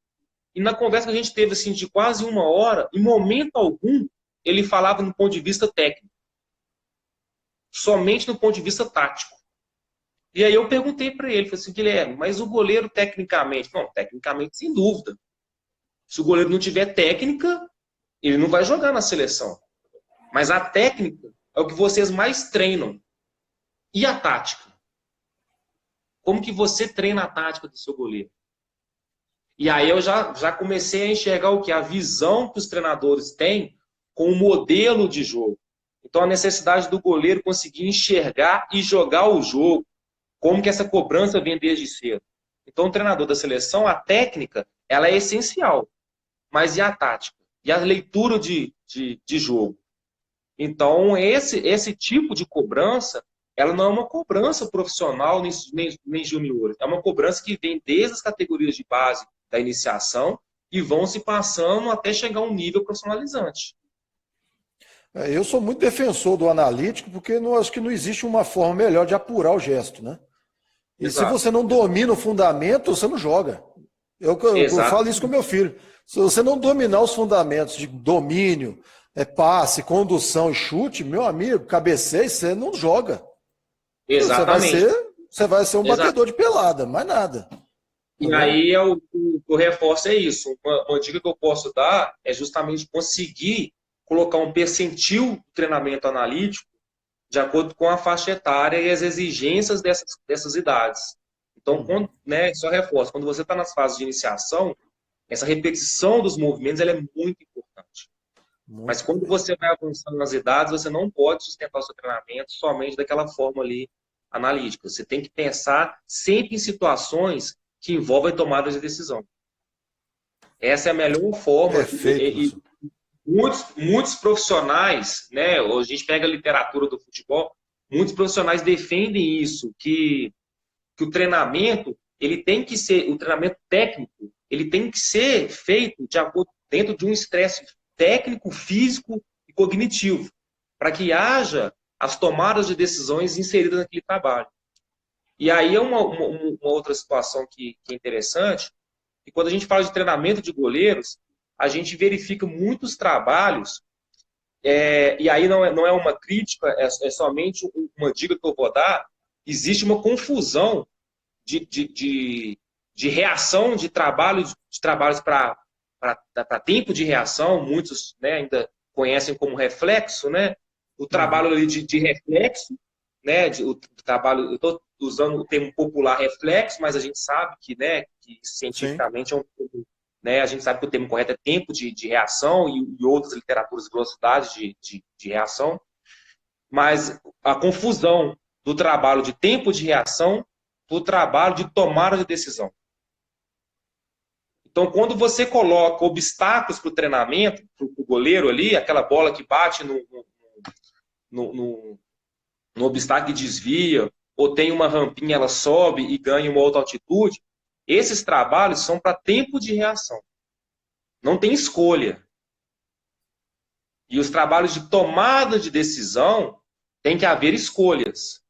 e na conversa que a gente teve assim, de quase 1 hora, em momento algum, ele falava no ponto de vista técnico. Somente no ponto de vista tático. E aí eu perguntei para ele, falei assim, Guilherme, mas o goleiro tecnicamente? Não, tecnicamente sem dúvida. Se o goleiro não tiver técnica, ele não vai jogar na seleção. Mas a técnica é o que vocês mais treinam. E a tática? Como que você treina a tática do seu goleiro? E aí eu já comecei a enxergar o que? A visão que os treinadores têm com o modelo de jogo. Então, a necessidade do goleiro conseguir enxergar e jogar o jogo, como que essa cobrança vem desde cedo. Então, o treinador da seleção, a técnica, ela é essencial. Mas e a tática? E a leitura de jogo? Então, esse tipo de cobrança, ela não é uma cobrança profissional nem junior. É uma cobrança que vem desde as categorias de base da iniciação e vão se passando até chegar a um nível profissionalizante. Eu sou muito defensor do analítico, porque acho que não existe uma forma melhor de apurar o gesto, né? E Exato. Se você não domina o fundamento, você não joga. Eu falo isso com meu filho. Se você não dominar os fundamentos de domínio, passe, condução e chute, meu amigo, cabeceio, você não joga. Exatamente. Você vai ser um batedor de pelada, mais nada. E aí o que eu reforço é isso. Uma dica que eu posso dar é justamente conseguir colocar um percentil de treinamento analítico de acordo com a faixa etária e as exigências dessas idades. Então, só reforço, quando você está nas fases de iniciação, essa repetição dos movimentos ela é muito importante. Mas quando você vai avançando nas idades, você não pode sustentar o seu treinamento somente daquela forma ali analítica. Você tem que pensar sempre em situações que envolvem tomadas de decisão. Essa é a melhor forma. Perfeito. Muitos profissionais, né, a gente pega a literatura do futebol, muitos profissionais defendem isso, que o treinamento, ele tem que ser, o treinamento técnico, ele tem que ser feito dentro de um estresse técnico, físico e cognitivo, para que haja as tomadas de decisões inseridas naquele trabalho. E aí é uma outra situação que é interessante, que quando a gente fala de treinamento de goleiros, a gente verifica muitos trabalhos, e aí não é uma crítica, é somente uma dica que eu vou dar, existe uma confusão de reação de trabalhos para tempo de reação, muitos, né, ainda conhecem como reflexo, né? O trabalho ali de reflexo, né? O trabalho, eu estou usando o termo popular reflexo, mas a gente sabe que, né, que cientificamente é um termo, né, a gente sabe que o termo correto é tempo de reação e outras literaturas, velocidade de reação, mas a confusão do trabalho de tempo de reação do trabalho de tomada de decisão. Então, quando você coloca obstáculos para o treinamento, para o goleiro ali, aquela bola que bate no, no, no obstáculo e desvia, ou tem uma rampinha, ela sobe e ganha uma outra altitude, esses trabalhos são para tempo de reação. Não tem escolha. E os trabalhos de tomada de decisão, tem que haver escolhas.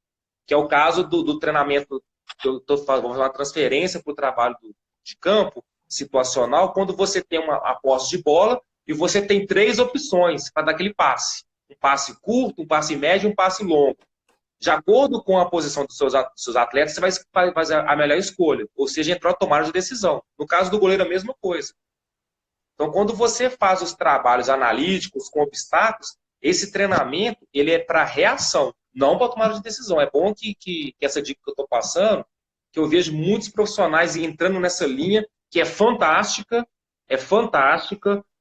Que é o caso do treinamento, que eu estou fazendo uma transferência para o trabalho de campo situacional, quando você tem a posse de bola e você tem 3 opções para dar aquele passe. Um passe curto, um passe médio e um passe longo. De acordo com a posição dos seus atletas, você vai fazer a melhor escolha. Ou seja, entrar a tomada de decisão. No caso do goleiro, a mesma coisa. Então, quando você faz os trabalhos analíticos com obstáculos, esse treinamento ele é para reação, não para tomada de decisão. É bom que essa dica que eu estou passando, que eu vejo muitos profissionais entrando nessa linha, que é fantástica,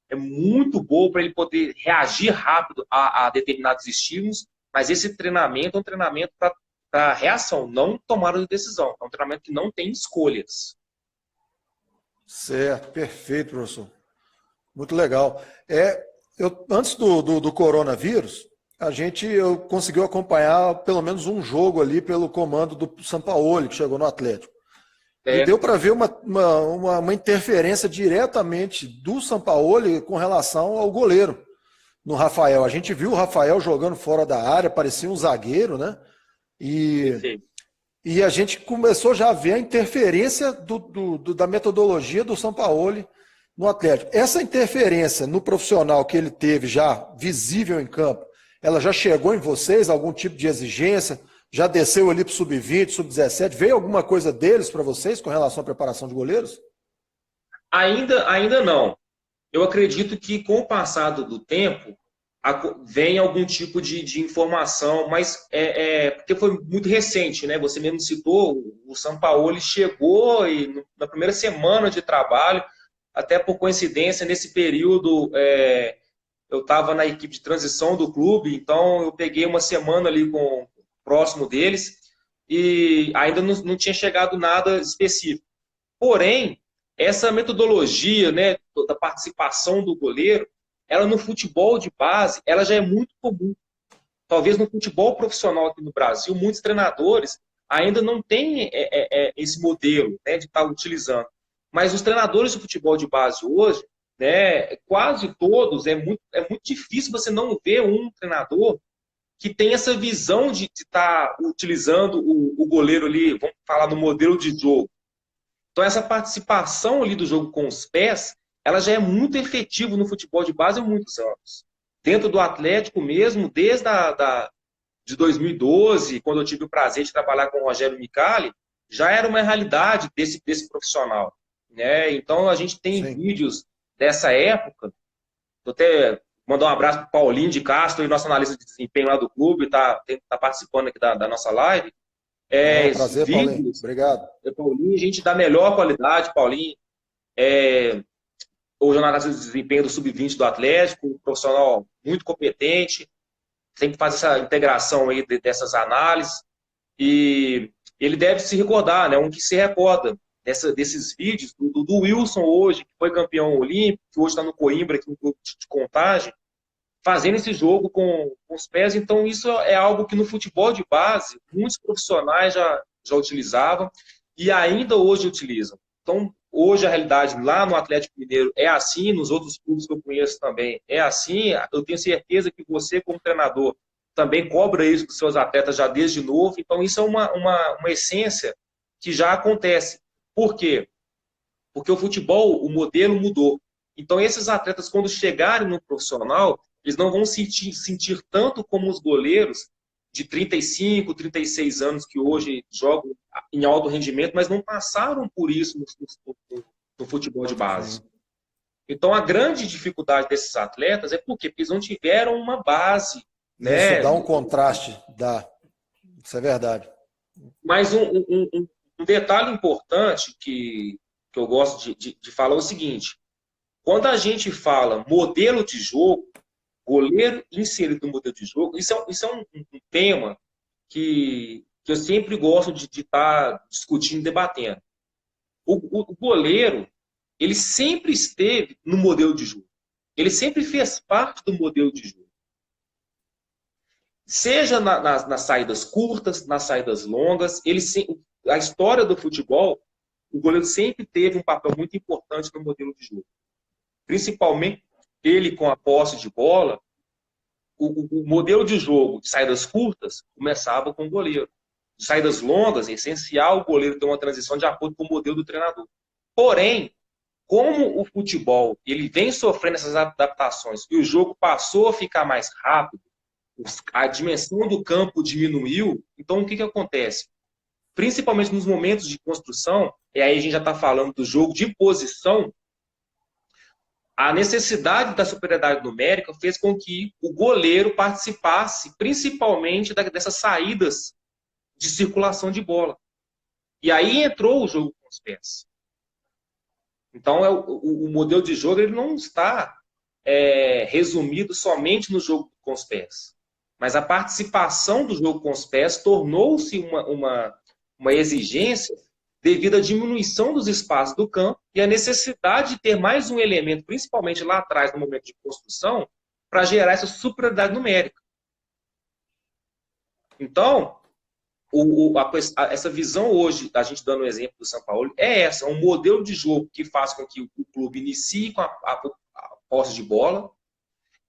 é muito boa para ele poder reagir rápido a determinados estímulos, mas esse treinamento é um treinamento para reação, não tomada de decisão. É um treinamento que não tem escolhas. Certo, perfeito, professor. Muito legal. Antes do coronavírus, eu conseguiu acompanhar pelo menos um jogo ali pelo comando do Sampaoli, que chegou no Atlético. E deu para ver uma interferência diretamente do Sampaoli com relação ao goleiro, no Rafael. A gente viu o Rafael jogando fora da área, parecia um zagueiro, né? E a gente começou já a ver a interferência da metodologia do Sampaoli no Atlético. Essa interferência no profissional que ele teve já visível em campo, ela já chegou em vocês, algum tipo de exigência? Já desceu ali para o sub-20, sub-17? Veio alguma coisa deles para vocês com relação à preparação de goleiros? Ainda não. Eu acredito que com o passar do tempo, vem algum tipo de informação, mas porque foi muito recente, né? Você mesmo citou, o Sampaoli chegou e na primeira semana de trabalho, até por coincidência, nesse período, eu estava na equipe de transição do clube, então eu peguei uma semana ali próximo deles e ainda não tinha chegado nada específico. Porém, essa metodologia, né, da participação do goleiro, ela no futebol de base, ela já é muito comum. Talvez no futebol profissional aqui no Brasil, muitos treinadores ainda não têm esse modelo, né, de estar utilizando. Mas os treinadores de futebol de base hoje, né, quase todos, é muito difícil você não ver um treinador que tem essa visão de estar utilizando o goleiro ali, vamos falar no modelo de jogo. Então essa participação ali do jogo com os pés, ela já é muito efetiva no futebol de base há muitos anos. Dentro do Atlético mesmo, desde de 2012, quando eu tive o prazer de trabalhar com o Rogério Micali, já era uma realidade desse profissional. Né? Então a gente tem vídeos dessa época, vou até mandar um abraço para o Paulinho de Castro, nosso analista de desempenho lá do clube, está participando aqui da nossa live. Prazer, vídeos, Paulinho. Obrigado. Paulinho, gente da melhor qualidade, Paulinho. O jornalista de desempenho do Sub-20 do Atlético, um profissional muito competente, sempre faz essa integração aí dessas análises. E ele deve se recordar, né? Um que se recorda desses vídeos do Wilson hoje, que foi campeão olímpico, que hoje está no Coimbra, aqui no clube de Contagem, fazendo esse jogo com os pés. Então, isso é algo que no futebol de base, muitos profissionais já utilizavam e ainda hoje utilizam. Então, hoje a realidade lá no Atlético Mineiro é assim, nos outros clubes que eu conheço também é assim. Eu tenho certeza que você, como treinador, também cobra isso dos seus atletas já desde novo. Então, isso é uma essência que já acontece. Por quê? Porque o futebol, o modelo mudou. Então, esses atletas, quando chegarem no profissional, eles não vão sentir tanto como os goleiros de 35, 36 anos que hoje jogam em alto rendimento, mas não passaram por isso no futebol de base. Então, a grande dificuldade desses atletas é porque eles não tiveram uma base. Né? Isso dá um contraste, dá. Isso é verdade. Mas um detalhe importante que eu gosto de falar é o seguinte: quando a gente fala modelo de jogo, goleiro inserido no modelo de jogo, isso é um tema que eu sempre gosto de estar discutindo, debatendo. O goleiro, ele sempre esteve no modelo de jogo. Ele sempre fez parte do modelo de jogo. Seja nas saídas curtas, nas saídas longas, a história do futebol, o goleiro sempre teve um papel muito importante no modelo de jogo. Principalmente ele com a posse de bola, o modelo de jogo de saídas curtas começava com o goleiro. De saídas longas, é essencial o goleiro ter uma transição de acordo com o modelo do treinador. Porém, como o futebol ele vem sofrendo essas adaptações e o jogo passou a ficar mais rápido, a dimensão do campo diminuiu, então o que acontece? Principalmente nos momentos de construção, e aí a gente já está falando do jogo de posição, a necessidade da superioridade numérica fez com que o goleiro participasse principalmente dessas saídas de circulação de bola. E aí entrou o jogo com os pés. Então, o modelo de jogo ele não está resumido somente no jogo com os pés. Mas a participação do jogo com os pés tornou-se uma exigência devido à diminuição dos espaços do campo e à necessidade de ter mais um elemento, principalmente lá atrás, no momento de construção, para gerar essa superioridade numérica. Então, essa visão hoje, a gente dando o exemplo do São Paulo, é essa, um modelo de jogo que faz com que o clube inicie com a posse de bola,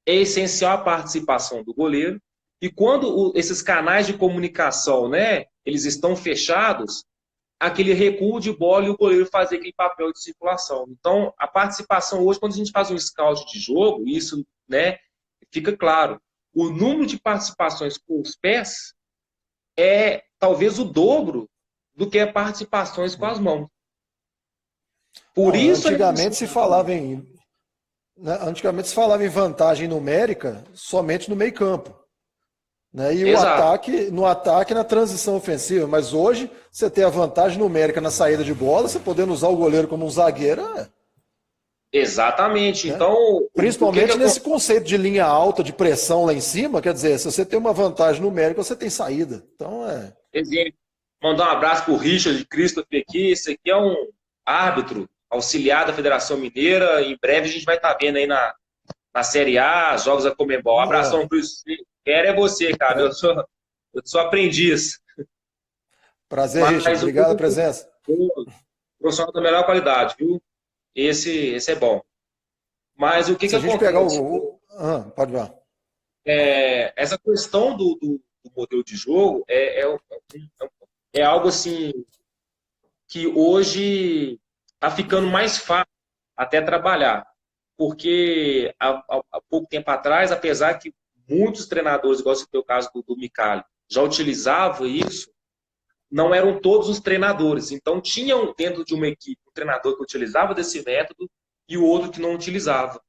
é essencial a participação do goleiro, e quando esses canais de comunicação, né, eles estão fechados, aquele recuo de bola e o goleiro fazer aquele papel de circulação. Então, a participação hoje, quando a gente faz um scout de jogo, isso, né, fica claro, o número de participações com os pés é talvez o dobro do que é participações com as mãos. Por isso antigamente se falava em vantagem numérica somente no meio-campo, né? E no ataque na transição ofensiva, mas hoje você tem a vantagem numérica na saída de bola, você podendo usar o goleiro como um zagueiro. Exatamente. Né? Então, principalmente nesse conceito de linha alta, de pressão lá em cima, quer dizer, se você tem uma vantagem numérica, você tem saída. Então Exemplo, mandar um abraço para o Richard Christopher aqui. Esse aqui é um árbitro auxiliar da Federação Mineira. Em breve a gente vai estar vendo aí na Série A, jogos da Conmebol. Um abração para você. Quero é você, cara. Eu sou aprendiz. Prazer, Richard. Obrigado pela presença. Profissional da melhor qualidade, viu? Esse é bom. Mas o que Se a gente pegar pode ver. Essa questão do modelo de jogo é algo assim que hoje está ficando mais fácil até trabalhar. Porque há pouco tempo atrás, apesar que muitos treinadores, igual você tem o caso do Micali, já utilizavam isso, não eram todos os treinadores. Então, tinham dentro de uma equipe um treinador que utilizava desse método e o outro que não utilizava.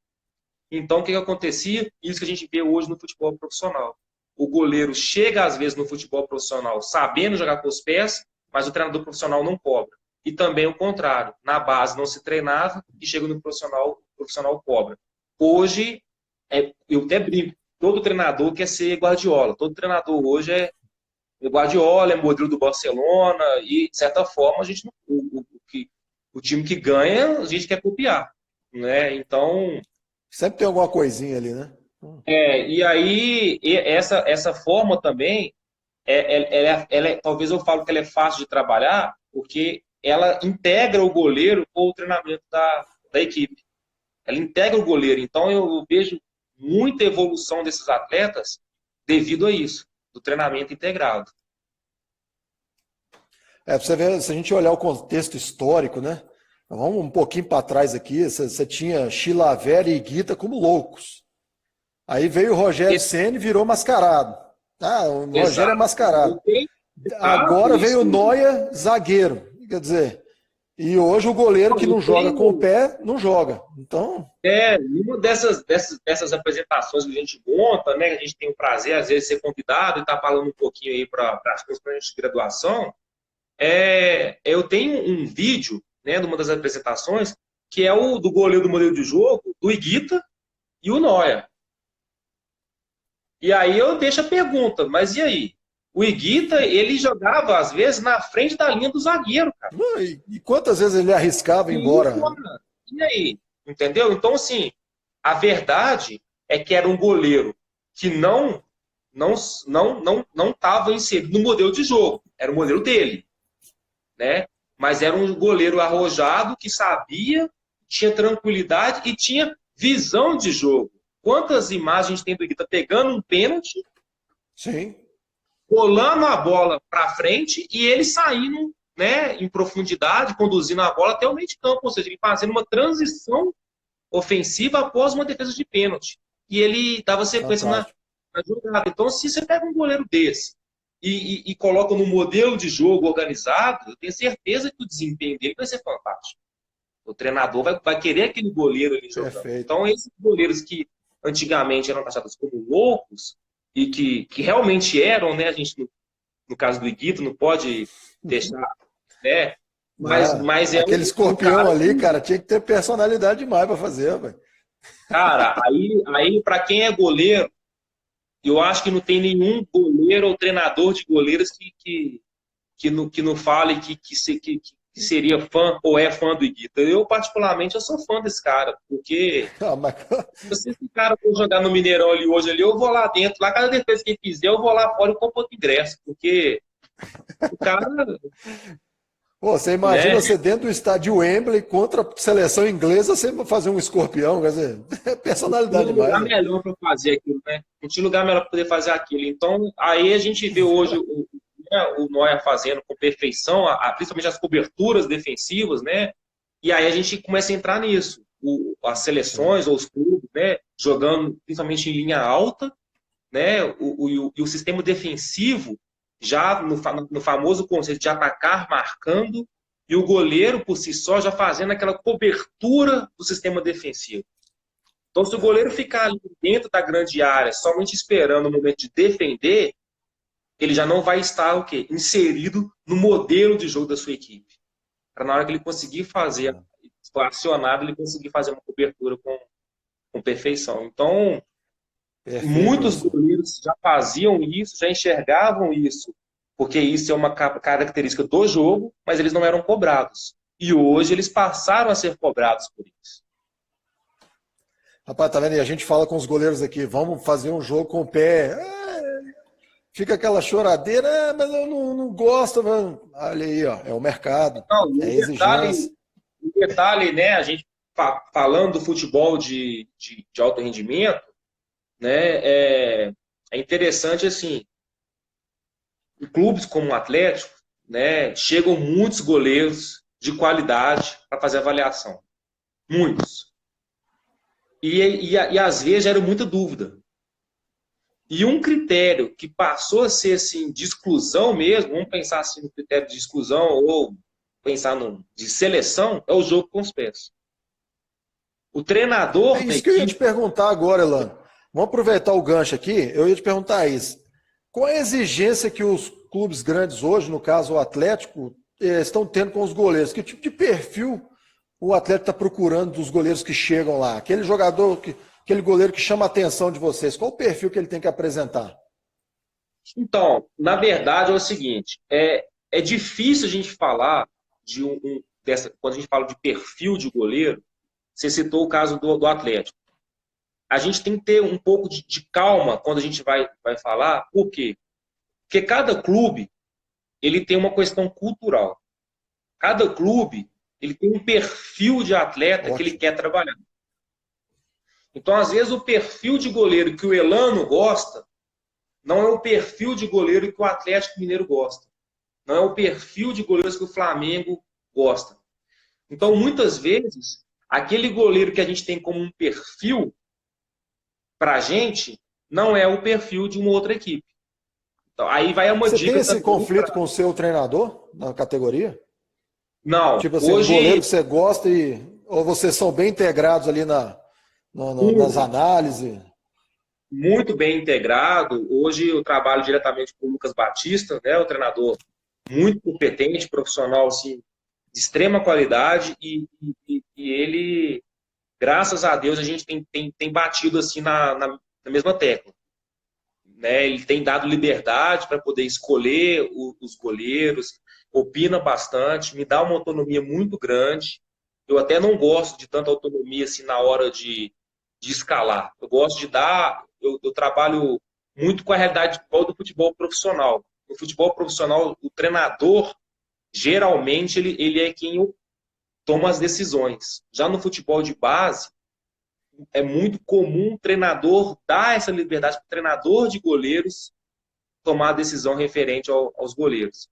Então, o que acontecia? Isso que a gente vê hoje no futebol profissional. O goleiro chega, às vezes, no futebol profissional sabendo jogar com os pés, mas o treinador profissional não cobra. E também o contrário. Na base não se treinava e chega no profissional, o profissional cobra. Hoje, eu até brinco, todo treinador quer ser Guardiola. Todo treinador hoje é Guardiola, é modelo do Barcelona, e, de certa forma, a gente o time que ganha, a gente quer copiar. Né? Então. Sempre tem alguma coisinha ali, né? E aí, essa forma também, talvez eu falo que ela é fácil de trabalhar, porque ela integra o goleiro com o treinamento da equipe. Ela integra o goleiro. Então, eu vejo muita evolução desses atletas devido a isso, do treinamento integrado. Pra você ver, se a gente olhar o contexto histórico, né? Vamos um pouquinho para trás aqui, você tinha Chilavert e Higuita como loucos. Aí veio o Rogério Ceni e virou mascarado. O Rogério é mascarado. Agora veio o Neuer, zagueiro. Quer dizer, e hoje o goleiro que não joga com o pé, não joga. Então. Uma dessas apresentações que a gente monta, né? A gente tem o prazer, às vezes, de ser convidado e estar falando um pouquinho aí para as coisas de graduação. Eu tenho um vídeo, né, de uma das apresentações, que é o do goleiro do modelo de jogo, do Higuita e o Neuer. E aí eu deixo a pergunta, mas e aí? O Higuita, ele jogava, às vezes, na frente da linha do zagueiro, cara. E quantas vezes ele arriscava ir embora? E aí? Entendeu? Então, assim, a verdade é que era um goleiro que não estava inserido no modelo de jogo. Era o modelo dele, né? Mas era um goleiro arrojado que sabia, tinha tranquilidade e tinha visão de jogo. Quantas imagens a gente tem do Iguita pegando um pênalti, Sim. rolando a bola para frente e ele saindo, né, em profundidade, conduzindo a bola até o meio de campo, ou seja, ele fazendo uma transição ofensiva após uma defesa de pênalti. E ele dava sequência na jogada. Então, se você pega um goleiro desse e coloca no modelo de jogo organizado, eu tenho certeza que o desempenho dele vai ser fantástico. O treinador vai querer aquele goleiro ali jogando. Perfeito. Então, esses goleiros que antigamente eram taxados como loucos e que realmente eram, né? A gente, no caso do Iguita, não pode deixar, né? Mas aquele escorpião ali, cara, tinha que ter personalidade demais para fazer, velho. Cara, aí para quem é goleiro, eu acho que não tem nenhum goleiro ou treinador de goleiros que não fale que seria fã ou é fã do Iguita. Eu, particularmente, eu sou fã desse cara, porque se esse cara for jogar no Mineirão ali hoje, eu vou lá dentro, lá cada defesa que ele fizer, eu vou lá fora e compro outro ingresso, porque o cara... Pô, você imagina, né? Você dentro do estádio Wembley contra a seleção inglesa, você fazer um escorpião, quer dizer, é personalidade demais. Não tinha lugar né? melhor para fazer aquilo, né? Não tinha lugar melhor para poder fazer aquilo. Então, aí a gente vê hoje o Neuer fazendo com perfeição, principalmente as coberturas defensivas, né? E aí a gente começa a entrar nisso. As seleções ou os clubes, né? Jogando principalmente em linha alta, né? E o sistema defensivo já no famoso conceito de atacar marcando, e o goleiro por si só já fazendo aquela cobertura do sistema defensivo. Então, se o goleiro ficar ali dentro da grande área, somente esperando o momento de defender, ele já não vai estar o quê? Inserido no modelo de jogo da sua equipe. Para na hora que ele conseguir fazer, acionado, ele conseguir fazer uma cobertura com perfeição. Então, muitos goleiros já faziam isso, já enxergavam isso, porque isso é uma característica do jogo, mas eles não eram cobrados. E hoje eles passaram a ser cobrados por isso. Rapaz, tá vendo? E a gente fala com os goleiros aqui, vamos fazer um jogo com o pé. Fica aquela choradeira, mas eu não gosto. Mano. Olha aí, ó, é o mercado, é a exigência. Um detalhe, né, a gente falando do futebol de alto rendimento, né, é interessante assim, em clubes como o Atlético, né, chegam muitos goleiros de qualidade para fazer avaliação. Muitos. E às vezes gera muita dúvida. E um critério que passou a ser assim, de exclusão mesmo, vamos pensar assim, no critério de exclusão ou pensar de seleção, é o jogo com os pés. O treinador... É isso que eu ia te perguntar agora, Elano. Vamos aproveitar o gancho aqui. Eu ia te perguntar isso. Qual é a exigência que os clubes grandes hoje, no caso o Atlético, estão tendo com os goleiros? Que tipo de perfil o Atlético está procurando dos goleiros que chegam lá? Aquele jogador, aquele goleiro que chama a atenção de vocês, qual o perfil que ele tem que apresentar? Então, na verdade é o seguinte, é difícil a gente falar quando a gente fala de perfil de goleiro, você citou o caso do Atlético. A gente tem que ter um pouco de calma quando a gente vai falar. Por quê? Porque cada clube ele tem uma questão cultural. Cada clube ele tem um perfil de atleta que ele quer trabalhar. Então, às vezes, o perfil de goleiro que o Elano gosta não é o perfil de goleiro que o Atlético Mineiro gosta. Não é o perfil de goleiros que o Flamengo gosta. Então, muitas vezes, aquele goleiro que a gente tem como um perfil para a gente, não é o perfil de uma outra equipe. Então, aí vai uma dica. Você tem esse conflito com o seu treinador na categoria? Não. Tipo assim, hoje... goleiro que você gosta ou vocês são bem integrados ali nas análises? Muito bem integrado. Hoje eu trabalho diretamente com o Lucas Batista, né, o treinador muito competente, profissional assim, de extrema qualidade e ele... Graças a Deus, a gente tem batido assim na mesma tecla. Né? Ele tem dado liberdade para poder escolher os goleiros, opina bastante, me dá uma autonomia muito grande. eu até não gosto de tanta autonomia assim na hora de escalar. Eu gosto de dar, eu trabalho muito com a realidade do futebol profissional. No futebol profissional, o treinador, geralmente, ele é quem toma as decisões. Já no futebol de base, é muito comum o treinador dar essa liberdade para o treinador de goleiros tomar a decisão referente aos goleiros.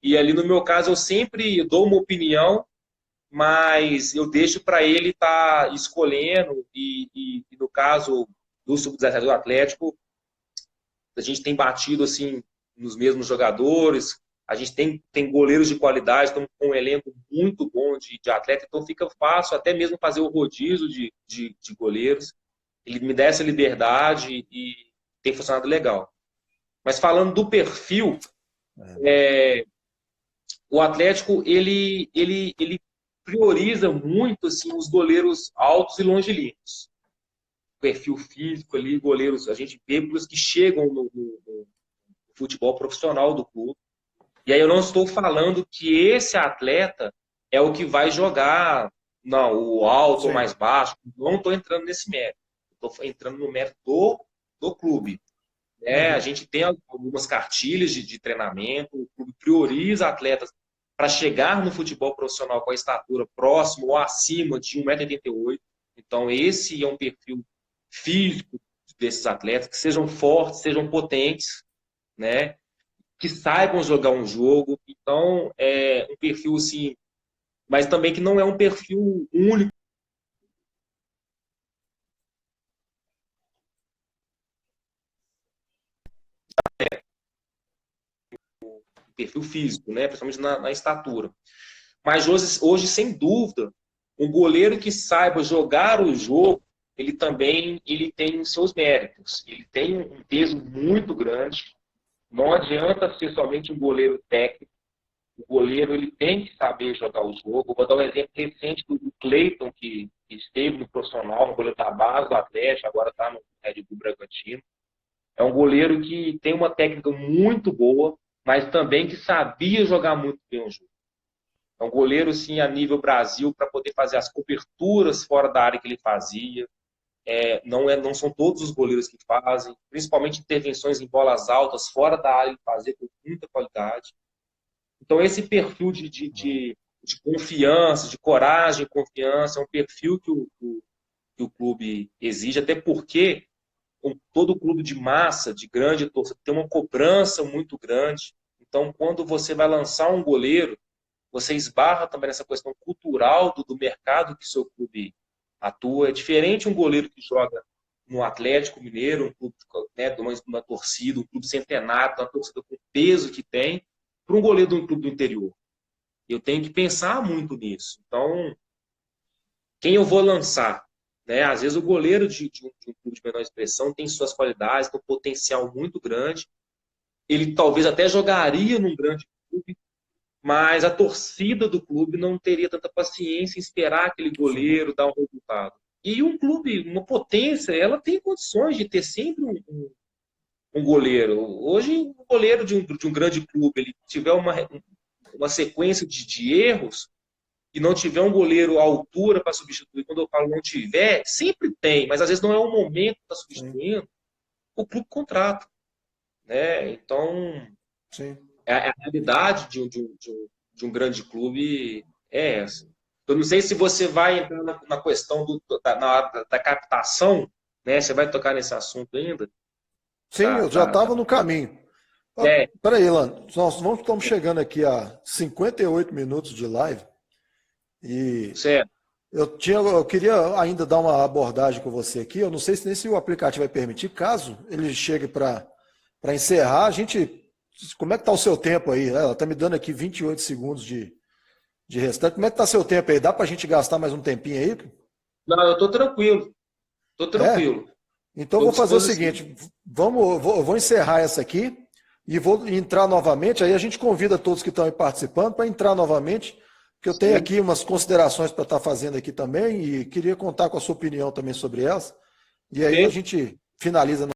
E ali, no meu caso, eu sempre dou uma opinião, mas eu deixo para ele estar escolhendo. E no caso do Sub-17 do Atlético, a gente tem batido assim nos mesmos jogadores, a gente tem goleiros de qualidade, estamos com um elenco muito bom de atleta, então fica fácil até mesmo fazer o rodízio de goleiros. Ele me dá essa liberdade e tem funcionado legal. Mas falando do perfil, o Atlético ele prioriza muito assim, os goleiros altos e longilíneos. Perfil físico ali, goleiros, a gente vê os que chegam no futebol profissional do clube. E aí eu não estou falando que esse atleta é o que vai jogar o alto ou mais baixo. Não estou entrando nesse mérito. Estou entrando no mérito do clube. A gente tem algumas cartilhas de treinamento, o clube prioriza atletas para chegar no futebol profissional com a estatura próxima ou acima de 1,88 m. Então esse é um perfil físico desses atletas, que sejam fortes, sejam potentes, né? Que saibam jogar um jogo. Então, é um perfil assim, mas também que não é um perfil único. Perfil físico, né? Principalmente na estatura. Mas hoje, sem dúvida, um goleiro que saiba jogar o jogo, ele também tem os seus méritos. Ele tem um peso muito grande. Não adianta ser somente um goleiro técnico. O goleiro ele tem que saber jogar o jogo. Vou dar um exemplo recente do Cleiton, que esteve no profissional, no goleiro da base do Atlético, agora está no Red Bull Bragantino. É um goleiro que tem uma técnica muito boa, mas também que sabia jogar muito bem o jogo. É um goleiro, sim, a nível Brasil, para poder fazer as coberturas fora da área que ele fazia. Não são todos os goleiros que fazem, principalmente intervenções em bolas altas, fora da área, ele fazer com muita qualidade. Então, esse perfil de confiança, de coragem e confiança, é um perfil que o clube exige, até porque todo clube de massa, de grande torcida, tem uma cobrança muito grande. Então, quando você vai lançar um goleiro, você esbarra também nessa questão cultural do mercado que seu clube atua. É diferente um goleiro que joga no Atlético Mineiro, um clube, né, de uma torcida, um clube centenário, uma torcida com o peso que tem, para um goleiro de um clube do interior. Eu tenho que pensar muito nisso. Então, quem eu vou lançar? Né? Às vezes o goleiro de um clube de menor expressão tem suas qualidades, tem um potencial muito grande. Ele talvez até jogaria num grande clube, mas a torcida do clube não teria tanta paciência em esperar aquele goleiro dar um resultado. E um clube, uma potência, ela tem condições de ter sempre um goleiro. Hoje, o goleiro de um grande clube, ele tiver uma sequência de erros e não tiver um goleiro à altura para substituir, quando eu falo não tiver, sempre tem, mas às vezes não é o momento para substituindo, o clube contrata. Né? Então, Sim. a realidade de um grande clube é essa. Eu não sei se você vai entrar na questão da captação, né? Você vai tocar nesse assunto ainda? Sim, eu já estava no caminho. Peraí, Lano, nós estamos chegando aqui a 58 minutos de live e certo. eu queria ainda dar uma abordagem com você aqui. Eu não sei nem se o aplicativo vai permitir, caso ele chegue para encerrar, a gente... Como é que está o seu tempo aí? Ela está me dando aqui 28 segundos de restante. Como é que está seu tempo aí? Dá para a gente gastar mais um tempinho aí? Não, eu estou tranquilo. Estou tranquilo. Então vou fazer o seguinte, eu vou encerrar essa aqui e vou entrar novamente, aí a gente convida todos que estão aí participando para entrar novamente, porque eu tenho aqui umas considerações para estar fazendo aqui também e queria contar com a sua opinião também sobre elas. E aí a gente finaliza